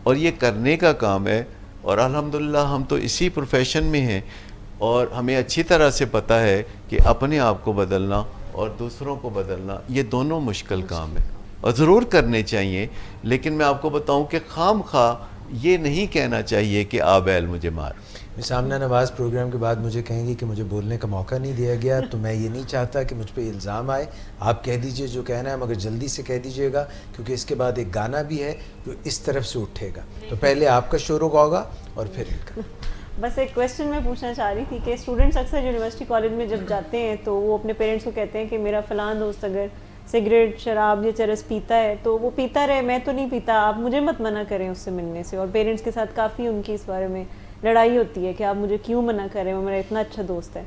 اور یہ کرنے کا کام ہے. اور الحمدللہ ہم تو اسی پروفیشن میں ہیں اور ہمیں اچھی طرح سے پتہ ہے کہ اپنے آپ کو بدلنا اور دوسروں کو بدلنا یہ دونوں مشکل کام ہے اور ضرور کرنے چاہیے. لیکن میں آپ کو بتاؤں کہ خام خواہ یہ نہیں کہنا چاہیے کہ آ بیل مجھے مار. سامنا نواز پروگرام کے بعد مجھے کہیں گے کہ مجھے بولنے کا موقع نہیں دیا گیا، تو میں یہ نہیں چاہتا کہ مجھ پہ الزام آئے. آپ کہہ دیجئے جو کہنا ہے، مگر جلدی سے کہہ دیجئے گا کیونکہ اس کے بعد ایک گانا بھی ہے جو اس طرف سے اٹھے گا. تو پہلے آپ کا شروع ہوگا اور پھر ان کا. بس ایک کویسچن میں پوچھنا چاہ رہی تھی کہ اسٹوڈنٹس اکثر یونیورسٹی کالج میں جب جاتے ہیں تو وہ اپنے پیرنٹس کو کہتے ہیں کہ میرا فلاں دوست اگر سگریٹ، شراب یا چرس پیتا ہے تو وہ پیتا رہے، میں تو نہیں پیتا، آپ مجھے مت منع کریں اس سے ملنے سے. اور پیرنٹس کے ساتھ کافی ان کی اس بارے میں لڑائی ہوتی ہے کہ آپ مجھے کیوں منع کریں، وہ میرا اتنا اچھا دوست ہے.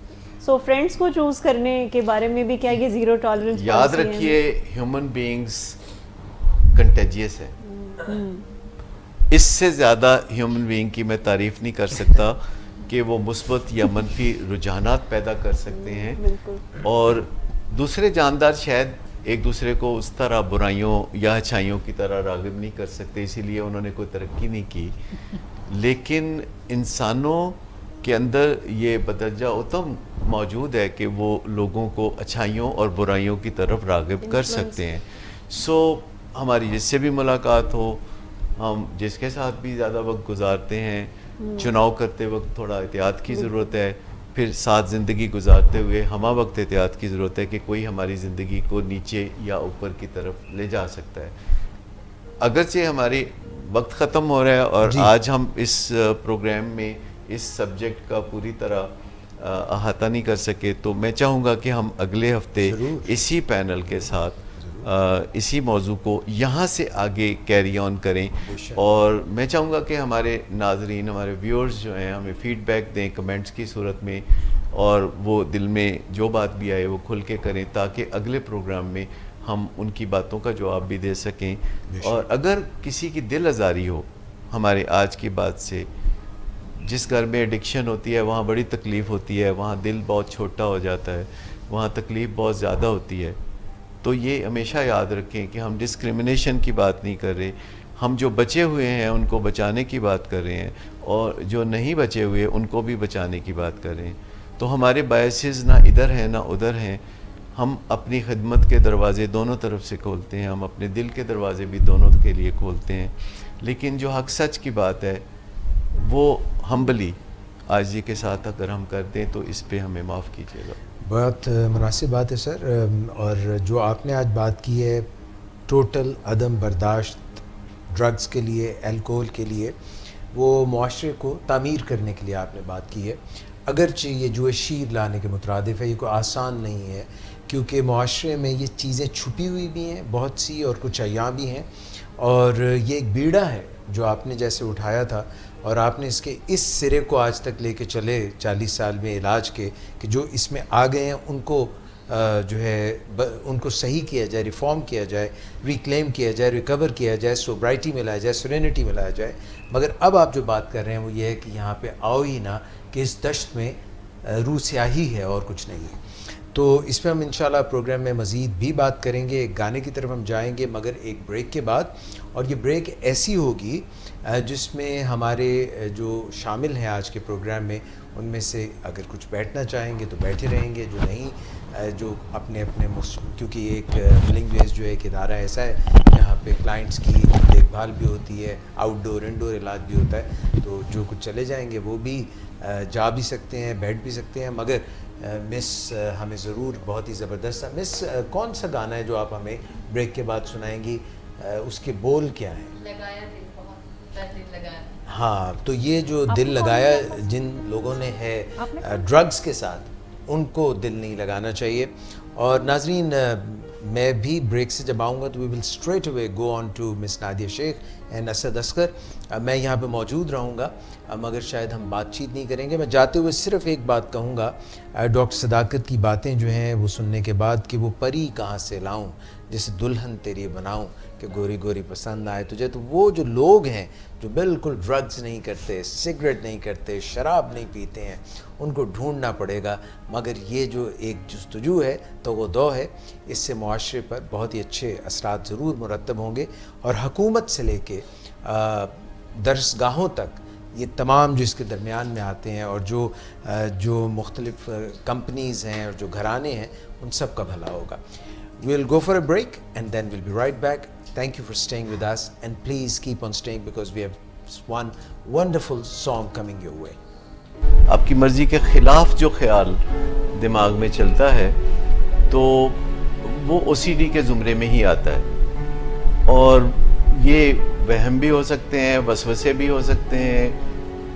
سو فرینڈس کو چوز کرنے کے بارے میں بھی کیا یہ زیرو ٹالرنس؟ یاد رکھیے ہیومن بینگز کنٹیجیس ہے. اس سے زیادہ ہیومن بینگ کی میں تعریف نہیں کر سکتا کہ وہ مثبت یا منفی رجحانات پیدا کر سکتے ہیں، اور دوسرے جاندار شاید ایک دوسرے کو اس طرح برائیوں یا اچھائیوں کی طرح راغب نہیں کر سکتے، اسی لیے انہوں نے کوئی ترقی نہیں کی. لیکن انسانوں کے اندر یہ بدرجہ اتم موجود ہے کہ وہ لوگوں کو اچھائیوں اور برائیوں کی طرف راغب کر سکتے ہیں. سو ہماری جس سے بھی ملاقات ہو، ہم جس کے ساتھ بھی زیادہ وقت گزارتے ہیں، چناؤ کرتے وقت تھوڑا احتیاط کی ضرورت ہے، پھر ساتھ زندگی گزارتے ہوئے ہمہ وقت احتیاط کی ضرورت ہے کہ کوئی ہماری زندگی کو نیچے یا اوپر کی طرف لے جا سکتا ہے. اگرچہ ہماری وقت ختم ہو رہا ہے اور جی. آج ہم اس پروگرام میں اس سبجیکٹ کا پوری طرح احاطہ نہیں کر سکے، تو میں چاہوں گا کہ ہم اگلے ہفتے اسی پینل کے ساتھ اسی موضوع کو یہاں سے آگے کیری آن کریں. اور میں چاہوں گا کہ ہمارے ناظرین، ہمارے ویورز جو ہیں ہمیں فیڈ بیک دیں کمنٹس کی صورت میں، اور وہ دل میں جو بات بھی آئے وہ کھل کے کریں تاکہ اگلے پروگرام میں ہم ان کی باتوں کا جواب بھی دے سکیں. اور اگر کسی کی دل آزاری ہو ہمارے آج کی بات سے، جس گھر میں ایڈکشن ہوتی ہے وہاں بڑی تکلیف ہوتی ہے، وہاں دل بہت چھوٹا ہو جاتا ہے، وہاں تکلیف بہت زیادہ ہوتی ہے، تو یہ ہمیشہ یاد رکھیں کہ ہم ڈسکریمنیشن کی بات نہیں کر رہے، ہم جو بچے ہوئے ہیں ان کو بچانے کی بات کر رہے ہیں، اور جو نہیں بچے ہوئے ان کو بھی بچانے کی بات کر رہے ہیں. تو ہمارے باعث نہ ادھر ہیں نہ ادھر ہیں، ہم اپنی خدمت کے دروازے دونوں طرف سے کھولتے ہیں، ہم اپنے دل کے دروازے بھی دونوں کے لیے کھولتے ہیں. لیکن جو حق سچ کی بات ہے وہ ہمبلی عاجزی کے ساتھ اگر ہم کر دیں تو اس پہ ہمیں معاف کیجیے گا. بہت مناسب بات ہے سر. اور جو آپ نے آج بات کی ہے ٹوٹل عدم برداشت ڈرگز کے لیے، الکوہل کے لیے، وہ معاشرے کو تعمیر کرنے کے لیے آپ نے بات کی ہے. اگرچہ یہ جو شیر لانے کے مترادف ہے، یہ کوئی آسان نہیں ہے، کیونکہ معاشرے میں یہ چیزیں چھپی ہوئی بھی ہیں بہت سی، اور کچھ عیاں بھی ہیں، اور یہ ایک بیڑا ہے جو آپ نے جیسے اٹھایا تھا، اور آپ نے اس کے اس سرے کو آج تک لے کے چلے 40 سال میں علاج کے، کہ جو اس میں آ گئے ہیں ان کو جو ہے ان کو صحیح کیا جائے، ریفارم کیا جائے، ریکلیم کیا جائے، ریکور کیا جائے، سوبرائٹی میں لایا جائے، سرینٹی میں لایا جائے. مگر اب آپ جو بات کر رہے ہیں وہ یہ ہے کہ یہاں پہ آؤ ہی نہ، کہ اس دشت میں روح سیاہی ہے اور کچھ نہیں ہے. تو اس پہ ہم انشاءاللہ پروگرام میں مزید بھی بات کریں گے. ایک گانے کی طرف ہم جائیں گے مگر ایک بریک کے بعد، اور یہ بریک ایسی ہوگی جس میں ہمارے جو شامل ہیں آج کے پروگرام میں ان میں سے اگر کچھ بیٹھنا چاہیں گے تو بیٹھے رہیں گے، جو نہیں جو اپنے کیونکہ ایک ملنگ ویز جو ہے ایک ادارہ ایسا ہے جہاں پہ کلائنٹس کی دیکھ بھال بھی ہوتی ہے، آؤٹ ڈور انڈور علاج بھی ہوتا ہے، تو جو کچھ چلے جائیں گے وہ بھی جا بھی سکتے ہیں، بیٹھ بھی سکتے ہیں. مگر مس ہمیں ضرور بہت ہی زبردست. مس کون سا گانا ہے جو آپ ہمیں بریک کے بعد سنائیں گی؟ اس کے بول کیا ہیں؟ لگایا دل بہت دل لگایا. ہاں، تو یہ جو دل لگایا جن لوگوں نے ہے ڈرگز کے ساتھ، ان کو دل نہیں لگانا چاہیے. اور ناظرین، میں بھی بریک سے جب آؤں گا تو we will straight away go on to Miss Nadia Sheikh and Asad Asghar. میں یہاں پہ موجود رہوں گا مگر شاید ہم بات چیت نہیں کریں گے. میں جاتے ہوئے صرف ایک بات کہوں گا، ڈاکٹر صداقت کی باتیں جو ہیں وہ سننے کے بعد، کہ وہ پری کہاں سے لاؤں جسے دلہن تیری بناؤں کہ گوری گوری پسند آئے تجھے. تو وہ جو لوگ ہیں جو بالکل ڈرگز نہیں کرتے، سگریٹ نہیں کرتے، شراب نہیں پیتے ہیں، ان کو ڈھونڈنا پڑے گا. مگر یہ جو ایک جستجو ہے تو وہ دو ہے، اس سے معاشرے پر بہت ہی اچھے اثرات ضرور مرتب ہوں گے. اور حکومت سے لے کے درسگاہوں تک یہ تمام جو اس کے درمیان میں آتے ہیں، اور جو مختلف کمپنیز ہیں اور جو گھرانے ہیں، ان سب کا بھلا ہوگا. We'll go for a break and then we'll be right back. Thank you for staying with us, and please keep on staying because we have one wonderful song coming your way. آپ کی مرضی کے خلاف جو خیال دماغ میں چلتا ہے تو وہ OCD کے زمرے میں ہی آتا ہے، اور یہ وہم بھی ہو سکتے ہیں، وسوسے بھی ہو سکتے ہیں،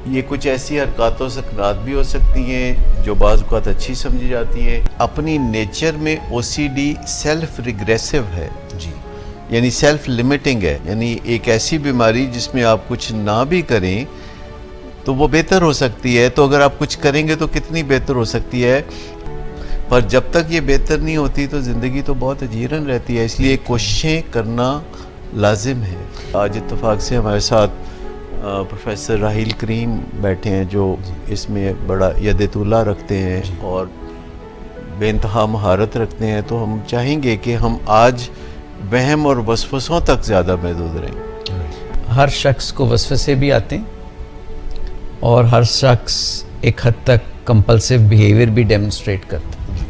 یہ کچھ ایسی حرکات و سکنات بھی ہو سکتی ہیں جو بعض اوقات اچھی سمجھی جاتی ہیں. اپنی نیچر میں OCD سیلف ریگریسو ہے، جی، یعنی سیلف لیمٹنگ ہے، یعنی ایک ایسی بیماری جس میں آپ کچھ نہ بھی کریں تو وہ بہتر ہو سکتی ہے، تو اگر آپ کچھ کریں گے تو کتنی بہتر ہو سکتی ہے. پر جب تک یہ بہتر نہیں ہوتی تو زندگی تو بہت اجیرن رہتی ہے، اس لیے کوششیں کرنا لازم ہے. آج اتفاق سے ہمارے ساتھ پروفیسر راحیل کریم بیٹھے ہیں جو اس میں بڑا ید طولہ رکھتے ہیں اور بے انتہا مہارت رکھتے ہیں. تو ہم چاہیں گے کہ ہم آج وہم اور وسوسوں تک زیادہ محدود رہیں. ہر شخص کو وسوسے بھی آتے ہیں اور ہر شخص ایک حد تک کمپلسیو بیہیویئر بھی ڈیمونسٹریٹ کرتا ہے.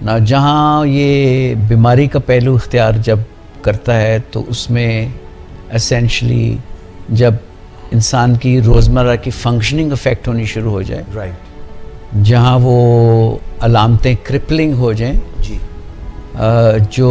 نہ جہاں یہ بیماری کا پہلو اختیار جب کرتا ہے تو اس میں اسینشلی جب انسان کی روزمرہ کی فنکشننگ افیکٹ ہونی شروع ہو جائے، رائٹ، جہاں وہ علامتیں کرپلنگ ہو جائیں، جی، جو